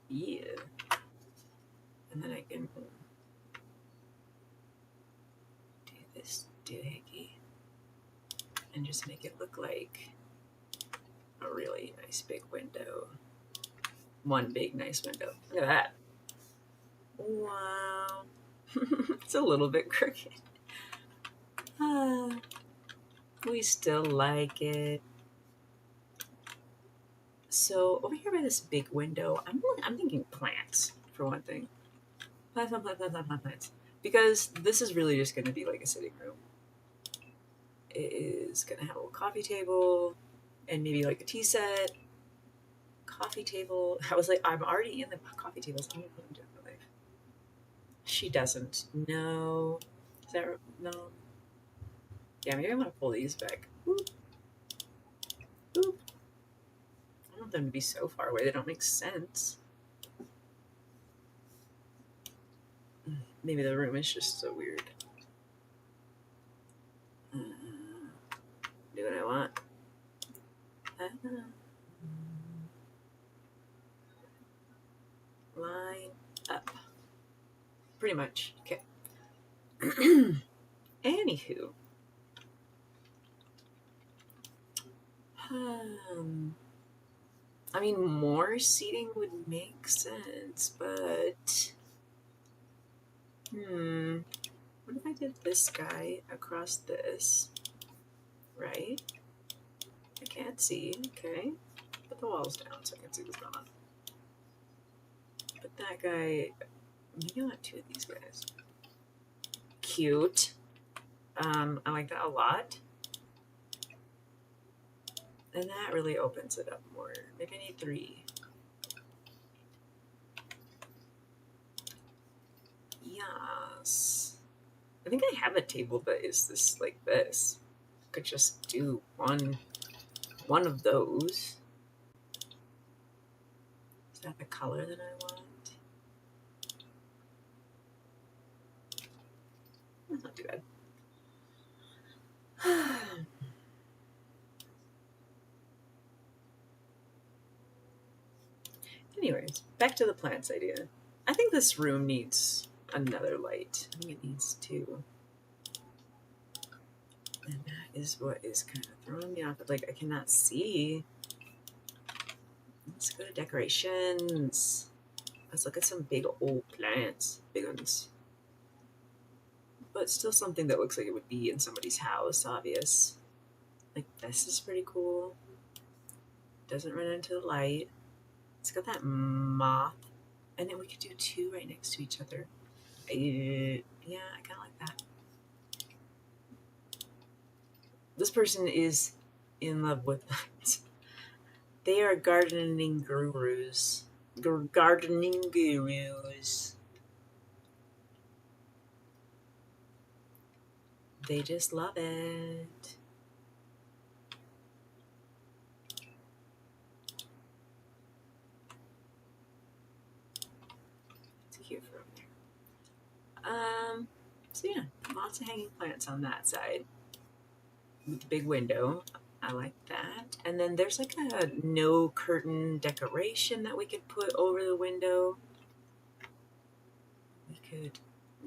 Speaker 1: yeah, and then I can do this doohickey and just make it look like a really nice big window. One big nice window. Look at that. Wow. It's a little bit crooked. We still like it. So over here by this big window, I'm thinking plants for one thing. Plants. Because this is really just going to be like a sitting room. It is going to have a little coffee table and maybe like a tea set. Coffee table. I was like, I'm already in the coffee tables. I'm going to put them down my life. She doesn't. No. Is that no? Yeah, maybe I'm going to pull these back. Boop. Boop. I don't want them to be so far away. They don't make sense. Maybe the room is just so weird. Do what I want. Line up. Pretty much. Okay. Anywho. I mean, more seating would make sense, but what if I did this guy across this? Right? I can't see. Okay. Put the walls down so I can see what's going on. Put that guy. Maybe I want two of these guys. Cute. I like that a lot. And that really opens it up more. Maybe I need 3. Yes. I think I have a table that is this like this. I could just do one of those. Is that the color that I want? That's not too bad. Anyways, back to the plants idea. I think this room needs another light. I think it needs 2. And that is what is kind of throwing me off. Like, I cannot see. Let's go to decorations. Let's look at some big old plants. Big ones. but still something that looks like it would be in somebody's house, obvious. Like, this is pretty cool. Doesn't run into the light. It's got that moth. And then we could do two right next to each other. Yeah, I kind of like that. This person is in love with that. They are gardening gurus. Gardening gurus. They just love it. It's cute from there. So yeah, lots of hanging plants on that side. With the big window. I like that. And then there's like a no curtain decoration that we could put over the window. We could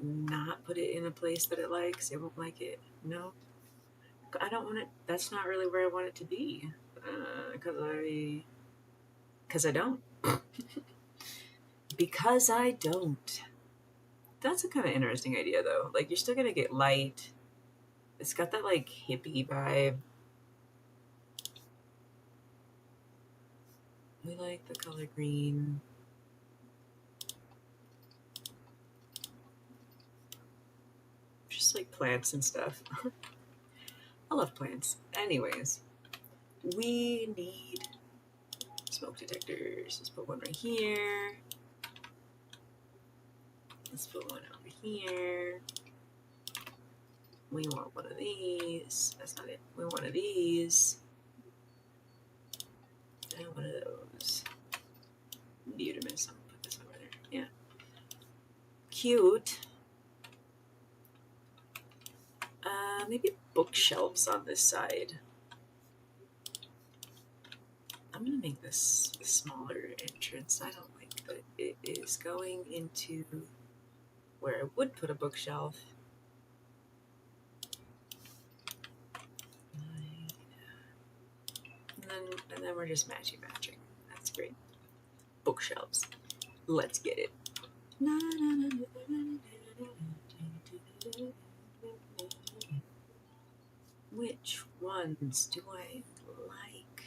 Speaker 1: not put it in a place that it likes. It won't like it. No. I don't want it. That's not really where I want it to be. Because I don't. Because I don't. That's a kind of interesting idea, though. Like, you're still going to get light. It's got that, like, hippie vibe. We like the color green. Just, like, plants and stuff. I love plants. Anyways, we need smoke detectors. Let's put one right here. Let's put one over here. We want one of these. That's not it. We want one of these. And one of those. Beautimous. I'm gonna put this over there. Yeah. Cute. Maybe bookshelves on this side. I'm gonna make this a smaller entrance. I don't like that it is going into where I would put a bookshelf. And then we're just matching. That's great. Bookshelves. Let's get it. Which ones do I like?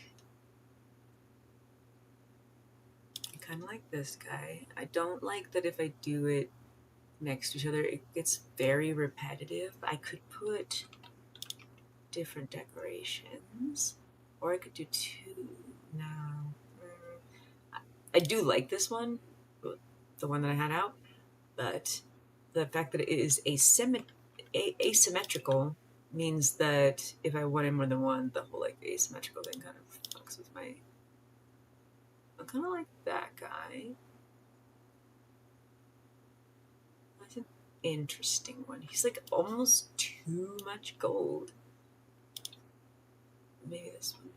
Speaker 1: I kind of like this guy. I don't like that if I do it next to each other, it gets very repetitive. I could put different decorations, or I could do two. No. I do like this one, the one that I had out, but the fact that it is asymmetrical means that if I wanted more than one, the whole like asymmetrical thing kind of fucks with my. I kind of like that guy. That's an interesting one. He's like almost too much gold. Maybe this one.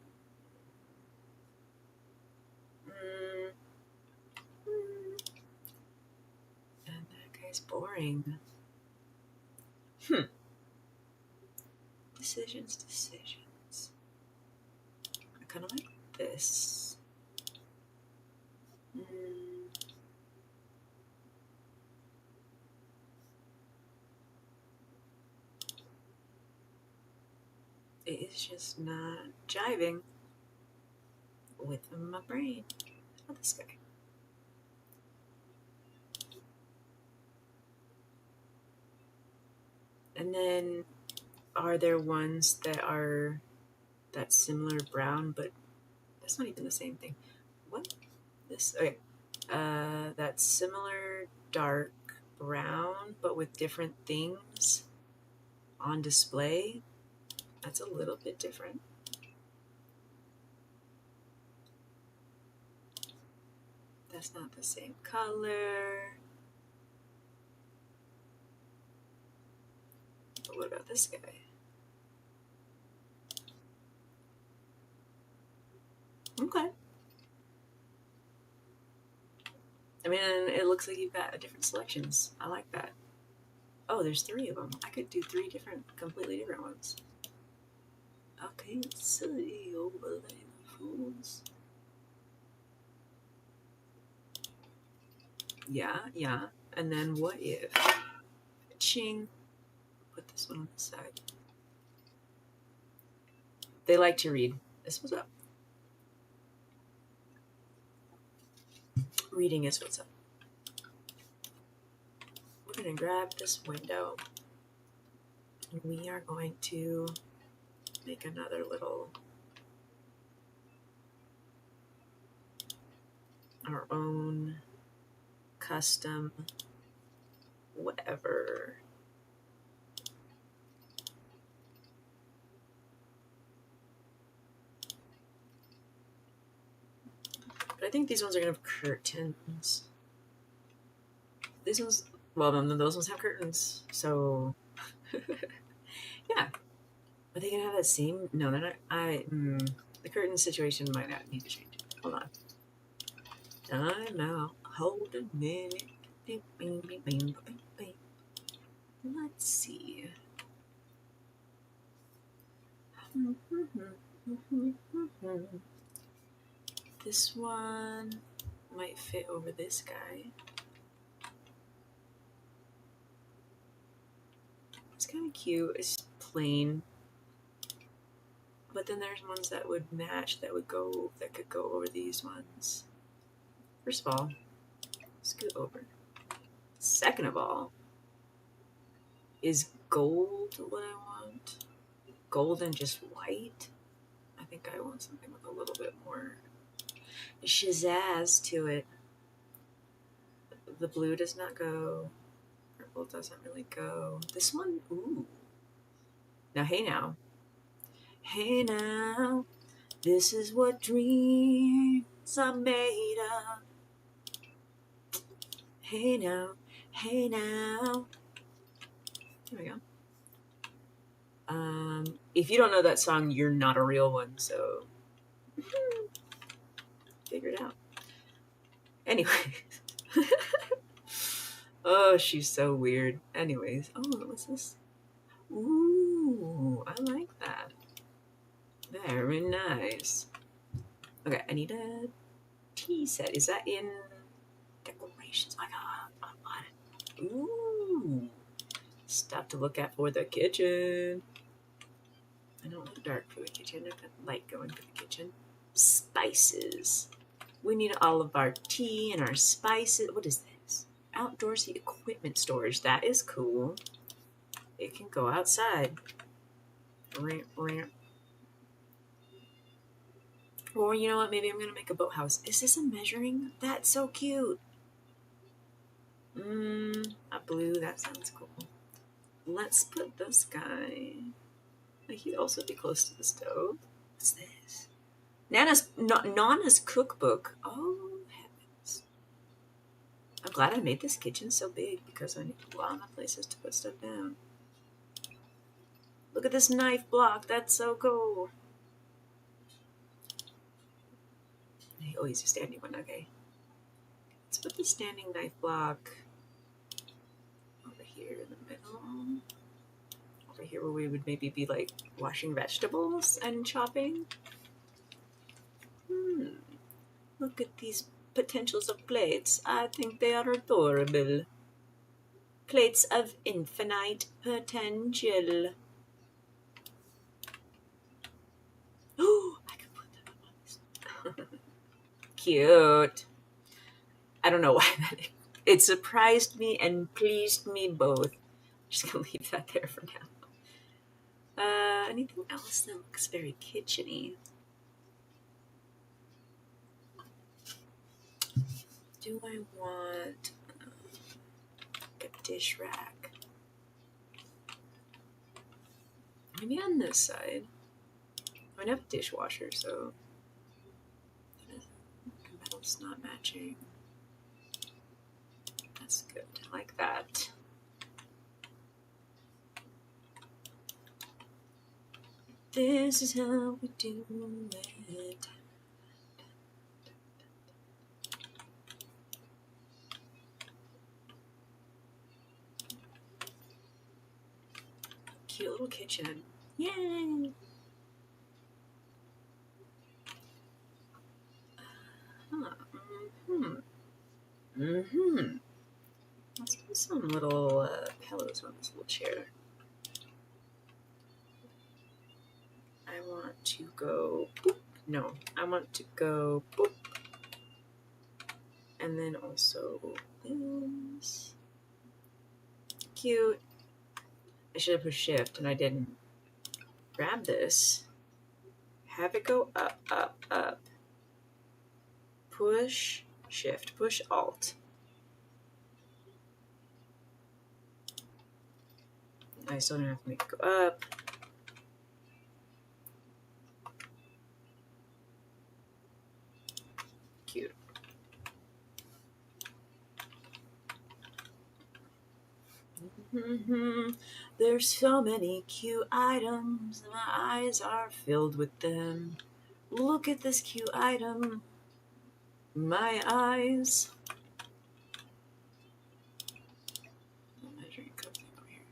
Speaker 1: And that guy's boring. Decisions. I kind of like this. It is just not jiving with my brain. How about this guy? And then, are there ones that are that similar brown, but that's not even the same thing? What? This? Okay. That similar dark brown, but with different things on display. That's a little bit different. That's not the same color. But what about this guy? Okay. I mean, it looks like you've got different selections. I like that. Oh, there's 3 of them. I could do 3 completely different ones. Okay, silly overlay fools. Yeah. And then what if? Ching. put this one on the side. They like to read. This was up. Reading is what's up. We're going to grab this window. And we are going to make another little, our own custom whatever. But I think these ones are going to have curtains. These ones, well, then those ones have curtains. So, yeah. Are they going to have that same? No, they're not. The curtain situation might not need to change. Hold on. Time out. Hold a minute. Let's see. This one might fit over this guy. It's kind of cute. It's plain. But then there's ones that would match, that could go over these ones. First of all, scoot over. Second of all, is gold what I want? Gold and just white? I think I want something with a little bit more shazazz to it. The blue does not go. Purple doesn't really go. This one, ooh. Now, hey now. Hey now, this is what dreams are made of. Hey now, hey now. Here we go. If you don't know that song, you're not a real one, so figure it out. Anyway. Oh, she's so weird. Anyways. Oh, what's this? Ooh, I like that. Very nice. Okay, I need a tea set. Is that in decorations? I got it. Ooh. Stuff to look at for the kitchen. I don't want dark for the kitchen. I've got light going for the kitchen. Spices. We need all of our tea and our spices. What is this? Outdoorsy equipment storage. That is cool. It can go outside. Ramp, ramp. Or you know what? Maybe I'm going to make a boathouse. Is this a measuring? That's so cute. A blue. That sounds cool. Let's put this guy. He'd also be close to the stove. What's this? Nana's cookbook. Oh, heavens. I'm glad I made this kitchen so big because I need a lot of places to put stuff down. Look at this knife block. That's so cool. Oh, he's a standing one. Okay. Let's put the standing knife block over here in the middle. Over here where we would maybe be like washing vegetables and chopping. Look at these potentials of plates. I think they are adorable. Plates of infinite potential. Oh, I can put them up on this. Cute. I don't know why that. It surprised me and pleased me both. I'm just gonna leave that there for now. Anything else that looks very kitchen-y? Do I want a dish rack? Maybe on this side. I mean, I have a dishwasher, so the metal's not matching. That's good. I like that. This is how we do it. Cute little kitchen. Yay! Let's put some little pillows on this little chair. want to go boop. No, I want to go boop. And then also this. Cute. I should have pushed shift and I didn't. Grab this. Have it go up, up, up. Push shift. Push alt. I still don't have to make it go up. Cute. There's so many cute items, and my eyes are filled with them. Look at this cute item. My eyes. My drink comes over here.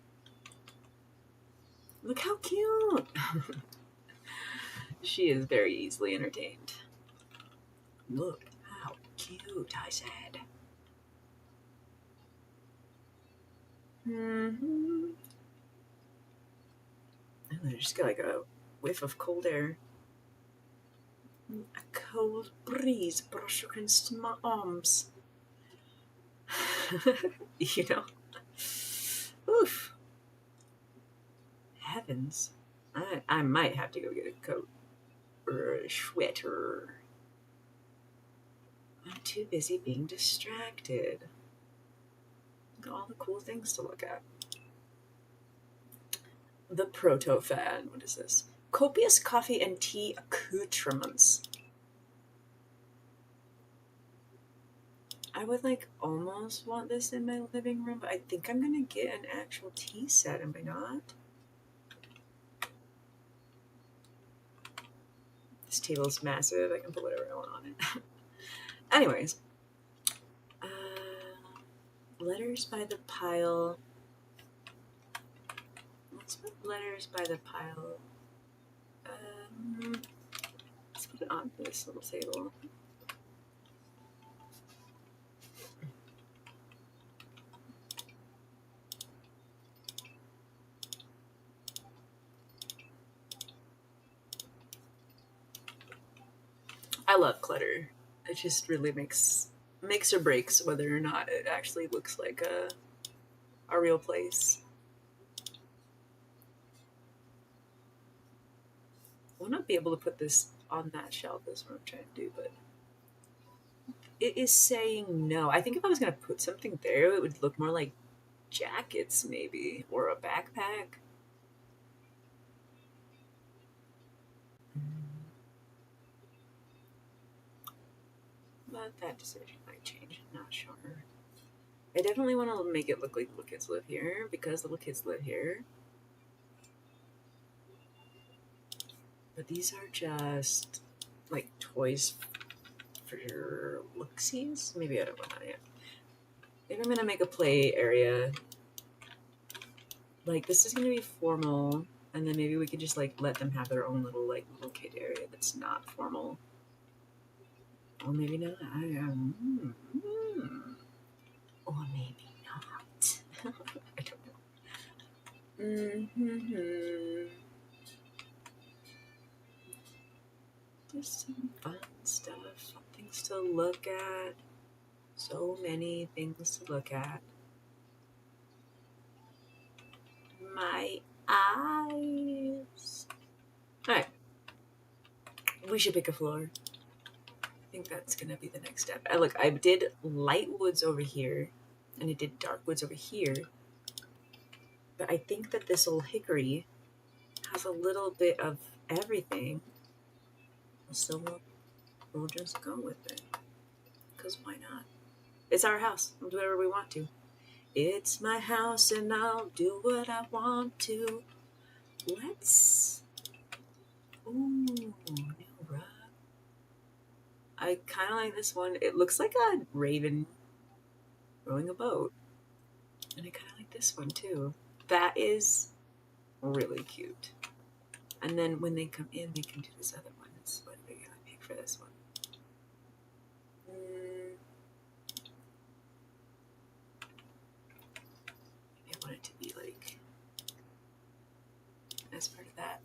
Speaker 1: Look how cute. She is very easily entertained. Look how cute, I said. And I just got like a whiff of cold air. A cold breeze brush against my arms. You know? Oof. Heavens. I might have to go get a coat or a sweater. I'm too busy being distracted. Look at all the cool things to look at. The proto-fan. What is this? Copious coffee and tea accoutrements. I would like almost want this in my living room, but I think I'm gonna get an actual tea set, am I not? This table is massive. I can put whatever I want on it. Anyways. Letters by the pile. Let's put letters by the pile. Let's put it on this little table. I love clutter. It just really makes or breaks whether or not it actually looks like a real place. I will not be able to put this on that shelf is what I'm trying to do, but it is saying no. I think if I was going to put something there, it would look more like jackets maybe, or a backpack. But that decision might change. I'm not sure. I definitely want to make it look like little kids live here, because little kids live here. But these are just like toys for your looksies. Maybe I don't want that yet. Maybe I'm gonna make a play area. Like this is gonna be formal, and then maybe we could just like let them have their own little kid area that's not formal. Or maybe not. Or maybe not. I don't know. Just some fun stuff, things to look at. So many things to look at. My eyes. Alright. We should pick a floor. I think that's gonna be the next step. Look, I did light woods over here, and I did dark woods over here. But I think that this old hickory has a little bit of everything. So we'll just go with it. Because why not? It's our house. We'll do whatever we want to. It's my house and I'll do what I want to. Let's... Ooh, new rug. I kind of like this one. It looks like a raven rowing a boat. And I kind of like this one too. That is really cute. And then when they come in, they can do this other one. That's what they're going to pick for this one. I want it to be like as part of that.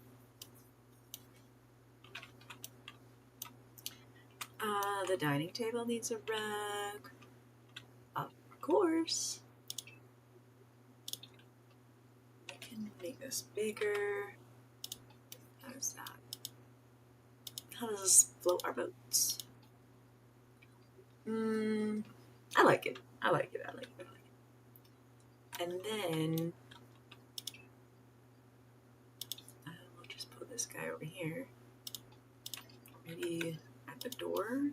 Speaker 1: The dining table needs a rug. Of course. We can make this bigger. How does that? How does this float our boats? I like it. I like it. I like it. I like it. And then we'll just put this guy over here. Maybe at the door.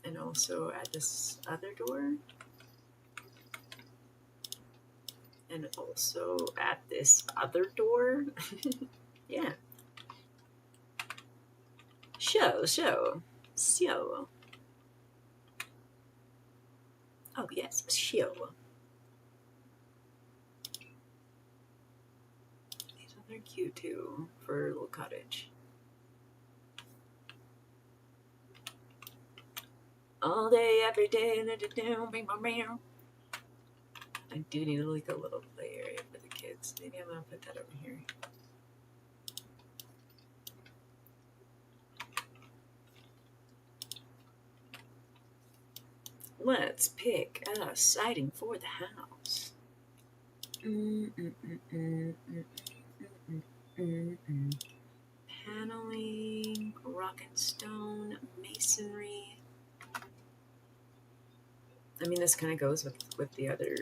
Speaker 1: And also at this other door. And also at this other door. Yeah. Show. Oh, yes, show. These ones are cute too for a little cottage. All day, every day. I do need like a little play area for the kids. Maybe I'm gonna put that over here. Let's pick a siding for the house. Paneling, rock and stone, masonry. I mean, this kind of goes with the other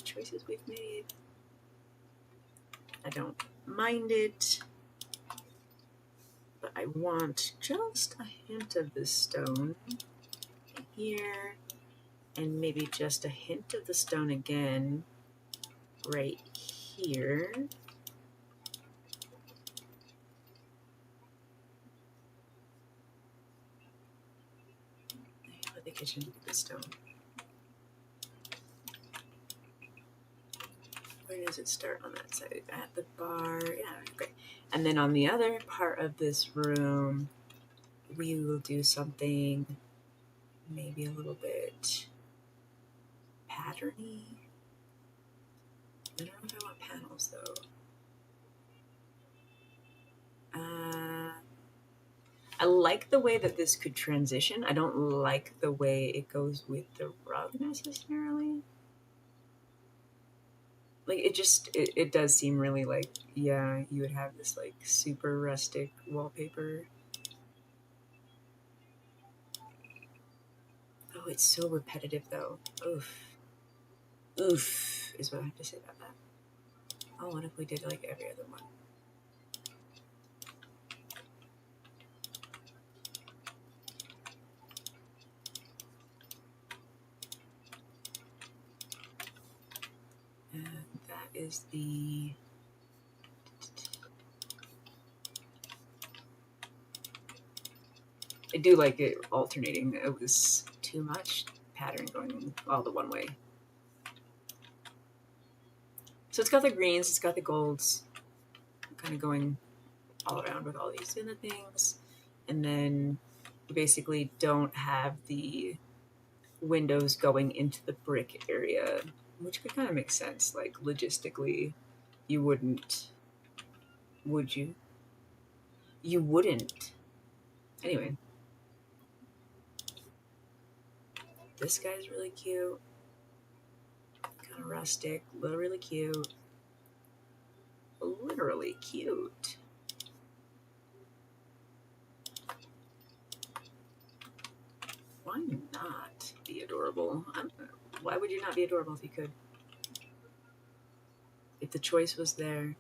Speaker 1: choices we've made. I don't mind it, but I want just a hint of the stone here, and maybe just a hint of the stone again right here. Let the kitchen with the stone. Where does it start on that side? At the bar. Yeah, okay. And then on the other part of this room, we will do something maybe a little bit patterny. I don't know if I want panels though. I like the way that this could transition. I don't like the way it goes with the rug necessarily. Like it does seem really like, yeah, you would have this like super rustic wallpaper. Oh, it's so repetitive though. Oof is what I have to say about that. Oh, what if we did like every other one? And that is the... I do like it alternating. It was too much pattern going all the one way. So it's got the greens, it's got the golds, kind of going all around with all these other things. And then you basically don't have the windows going into the brick area, which could kind of make sense. Like logistically, you wouldn't, would you? You wouldn't. Anyway. This guy's really cute. Kind of rustic, literally cute. Literally cute. Why not be adorable? Why would you not be adorable if you could? If the choice was there,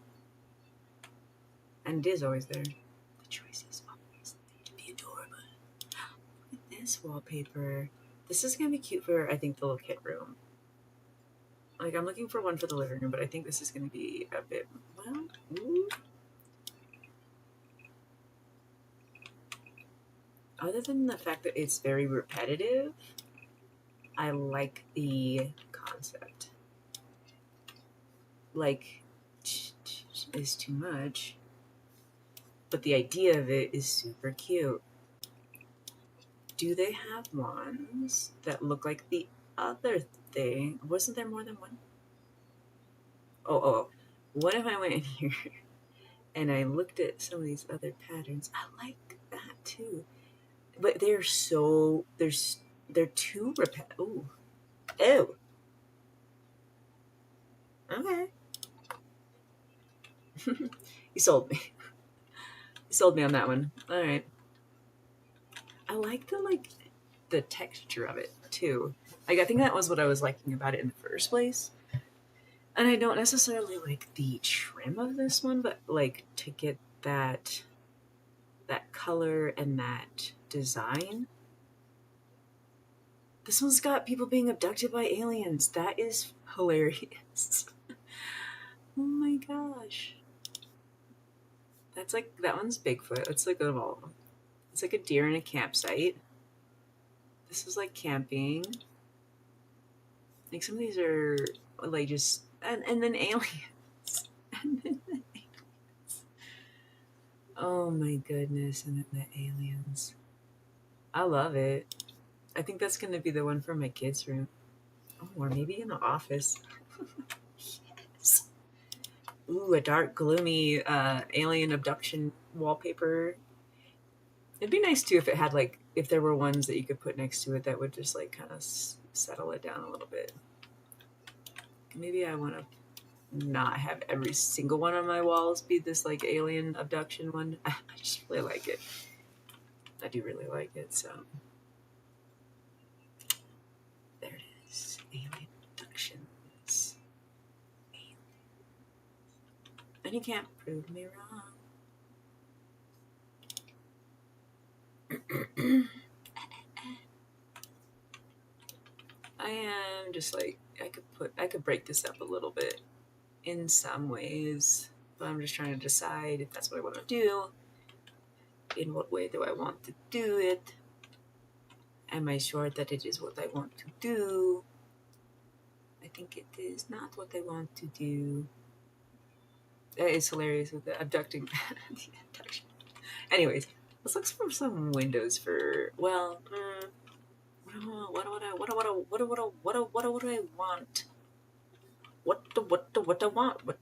Speaker 1: and it is always there, the choice is always there to be adorable. Look at this wallpaper. This is gonna be cute for, I think, the little kid room. Like, I'm looking for one for the living room, but I think this is gonna be a bit, well, ooh. Other than the fact that it's very repetitive, I like the concept. Like, is too much, but the idea of it is super cute. Do they have ones that look like the other thing? Wasn't there more than one? Oh. What if I went in here and I looked at some of these other patterns? I like that too. But they're so they're too repetitive. Ooh, ew. Okay, you sold me. You sold me on that one. All right. I like the texture of it too. Like I think that was what I was liking about it in the first place. And I don't necessarily like the trim of this one, but like to get that color and that design. This one's got people being abducted by aliens. That is hilarious. Oh my gosh. That's like that one's Bigfoot. It's like of all of them. It's like a deer in a campsite. This is like camping. Like some of these are like just and then aliens. And then the aliens. Oh my goodness, and then the aliens. I love it. I think that's gonna be the one for my kids' room. Oh, or maybe in the office. Yes. Ooh, a dark, gloomy alien abduction wallpaper. It'd be nice too if it had like if there were ones that you could put next to it that would just like kind of settle it down a little bit. Maybe I want to not have every single one on my walls be this like alien abduction one. I just really like it. I do really like it. So there it is, alien abductions. Alien. And you can't prove me wrong. I am just like I could break this up a little bit in some ways, but I'm just trying to decide if that's what I want to do. In what way do I want to do it? Am I sure that it is what I want to do? I think it is not what I want to do. That is hilarious with the abducting. The abduction. Anyways, let's look for some windows for. Well, what do I want? What I want?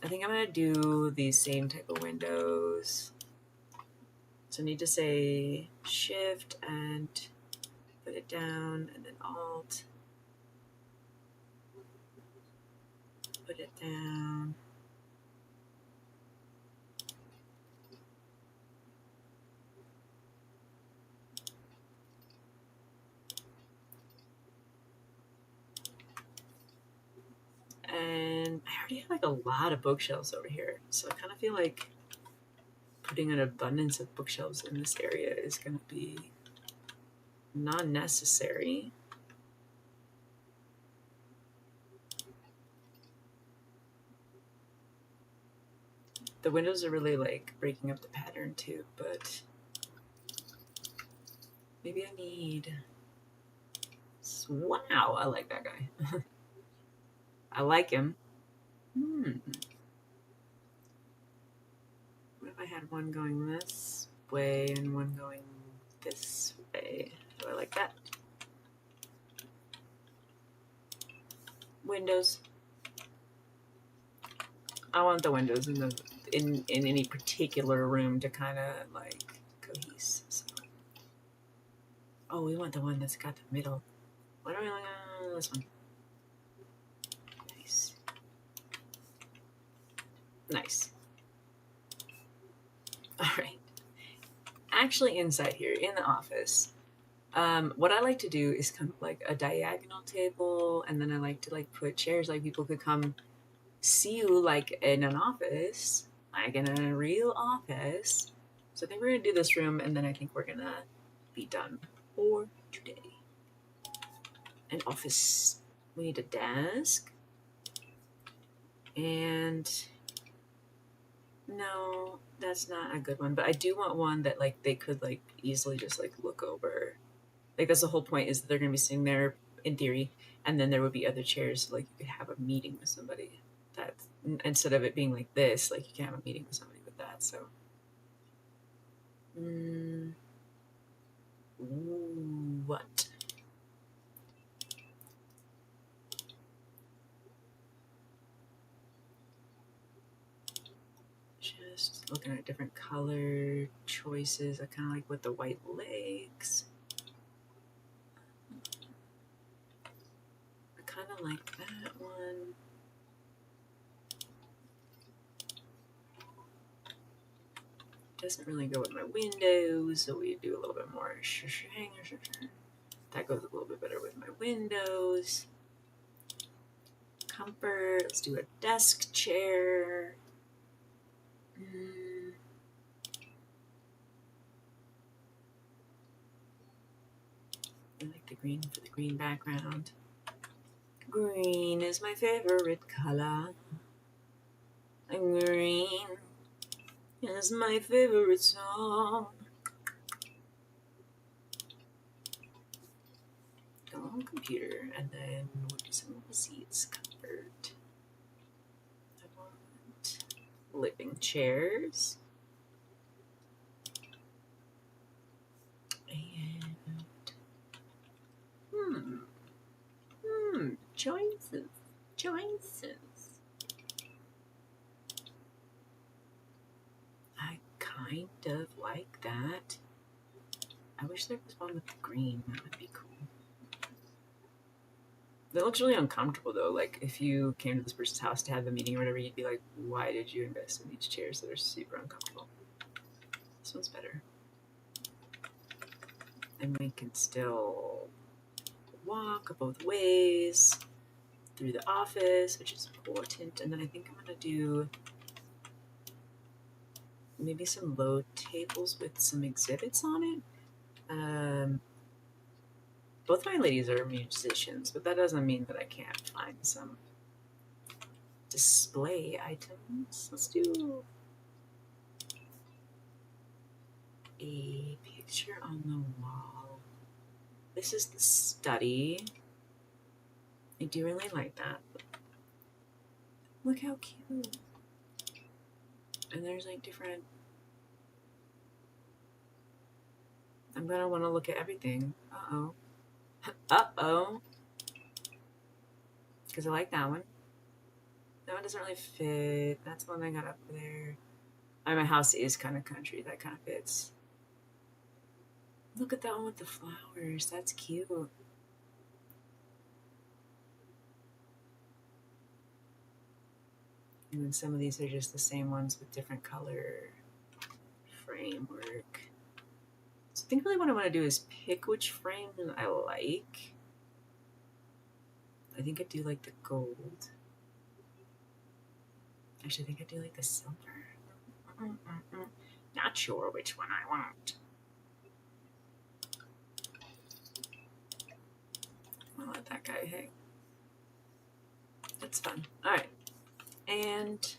Speaker 1: I think I'm gonna do these same type of windows. So I need to say Shift and put it down, and then Alt. Put it down. And I already have like a lot of bookshelves over here, so I kind of feel like putting an abundance of bookshelves in this area is going to be not necessary. The windows are really like breaking up the pattern too, but maybe I need. Wow, I like that guy. I like him. What if I had one going this way and one going this way? Do I like that? Windows. I want the windows in any particular room to kind of like cohese. So. Oh, we want the one that's got the middle. What are we looking at? This one. Nice. Nice. All right. Actually, inside here in the office, what I like to do is kind of like a diagonal table, and then I like to like put chairs like people could come see you like in an office, like in a real office. So I think we're gonna do this room, and then I think we're gonna be done for today. An office. We need a desk. And no, that's not a good one. But I do want one that like they could like easily just like look over. Like that's the whole point is that they're gonna be sitting there in theory, and then there would be other chairs so, like you could have a meeting with somebody. That instead of it being like this, like you can have a meeting with somebody with that. So. What? Just looking at different color choices. I kind of like with the white legs. I kind of like that one. Doesn't really go with my windows, so we do a little bit more. That goes a little bit better with my windows. Comfort. Let's do a desk chair. I like the green for the green background. Green is my favorite color. Green is my favorite song. Go on computer, and then we'll do some seats. Comfort. I want living chairs. And choices. I kind of like that. I wish there was one with the green. That would be cool. That looks really uncomfortable though. Like if you came to this person's house to have a meeting or whatever, you'd be like, why did you invest in these chairs that are super uncomfortable? This one's better. And we can still walk both ways through the office, which is important. And then I think I'm gonna do maybe some low tables with some exhibits on it. Both my ladies are musicians, but that doesn't mean that I can't find some display items. Let's do a picture on the wall. This is the study. I do really like that. Look how cute. And there's like different... I'm gonna want to look at everything. Uh-oh. Uh-oh. Because I like that one. That one doesn't really fit. That's the one I got up there. My house is kind of country. That kind of fits. Look at that one with the flowers. That's cute. And then some of these are just the same ones with different color framework. So I think really what I want to do is pick which frame I like. I think I do like the gold. Actually, I think I do like the silver. Not sure which one I want. I'll let that guy hang. That's fun. All right. And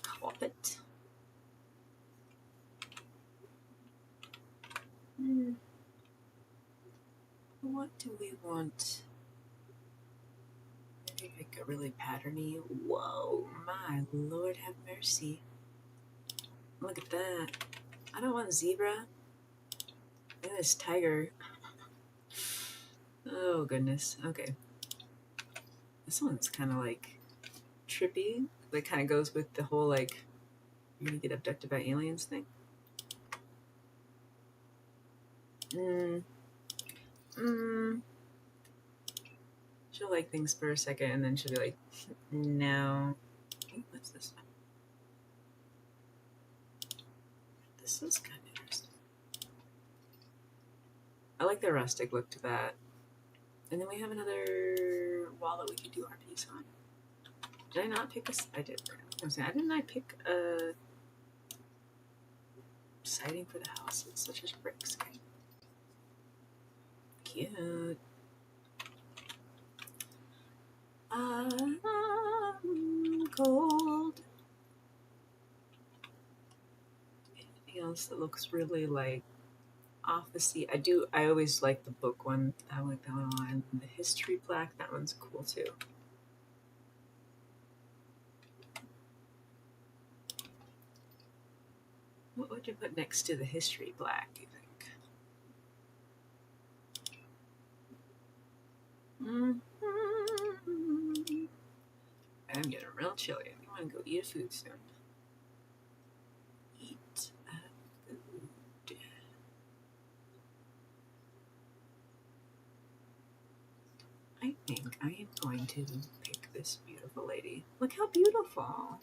Speaker 1: carpet. What do we want? Maybe pick a really patterny. Whoa, my Lord have mercy. Look at that. I don't want zebra. Look at this tiger. Oh, goodness. Okay. This one's kind of like trippy. That kind of goes with the whole like, you're gonna get abducted by aliens thing. She'll like things for a second and then she'll be like, no. Ooh, what's this one? This is kind of interesting. I like the rustic look to that. And then we have another wall that we could do our piece on. Did I not pick a... I did. Didn't I pick a siding for the house? It's such as bricks. Okay. Cute. I'm cold. Anything else that looks really like office-y? I always like the book one. I like that one a lot. And the history plaque, that one's cool too. What would you put next to the history plaque, do you think? I'm getting real chilly. I think I'm gonna go eat food soon. think I am going to pick this beautiful lady. Look how beautiful.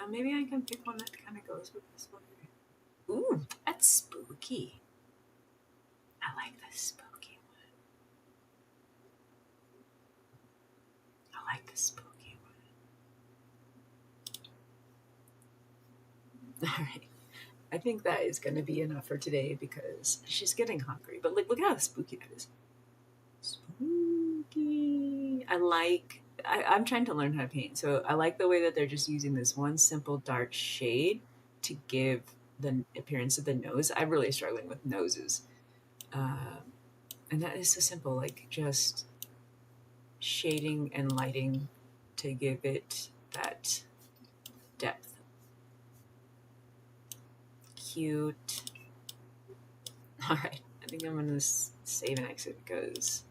Speaker 1: Maybe I can pick one that kind of goes with this one. Ooh, that's spooky. I like this spooky one. I like this spooky one. All right. I think that is going to be enough for today because she's getting hungry. But look how spooky that is. Spooky. I'm trying to learn how to paint. So I like the way that they're just using this one simple dark shade to give the appearance of the nose. I'm really struggling with noses. And that is so simple, like just shading and lighting to give it that depth. Cute. All right, I think I'm gonna save and exit because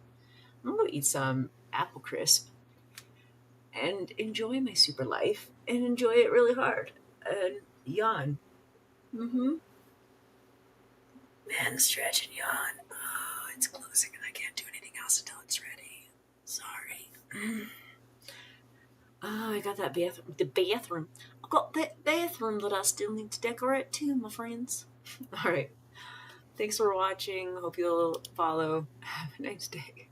Speaker 1: I'm gonna eat some apple crisp and enjoy my super life and enjoy it really hard and yawn. Mm-hmm. Man, stretch and yawn. Oh, it's closing and I can't do anything else until it's ready. Sorry. Oh, I got that the bathroom. I got that bathroom that I still need to decorate too, my friends. All right. Thanks for watching. Hope you'll follow. Have a nice day.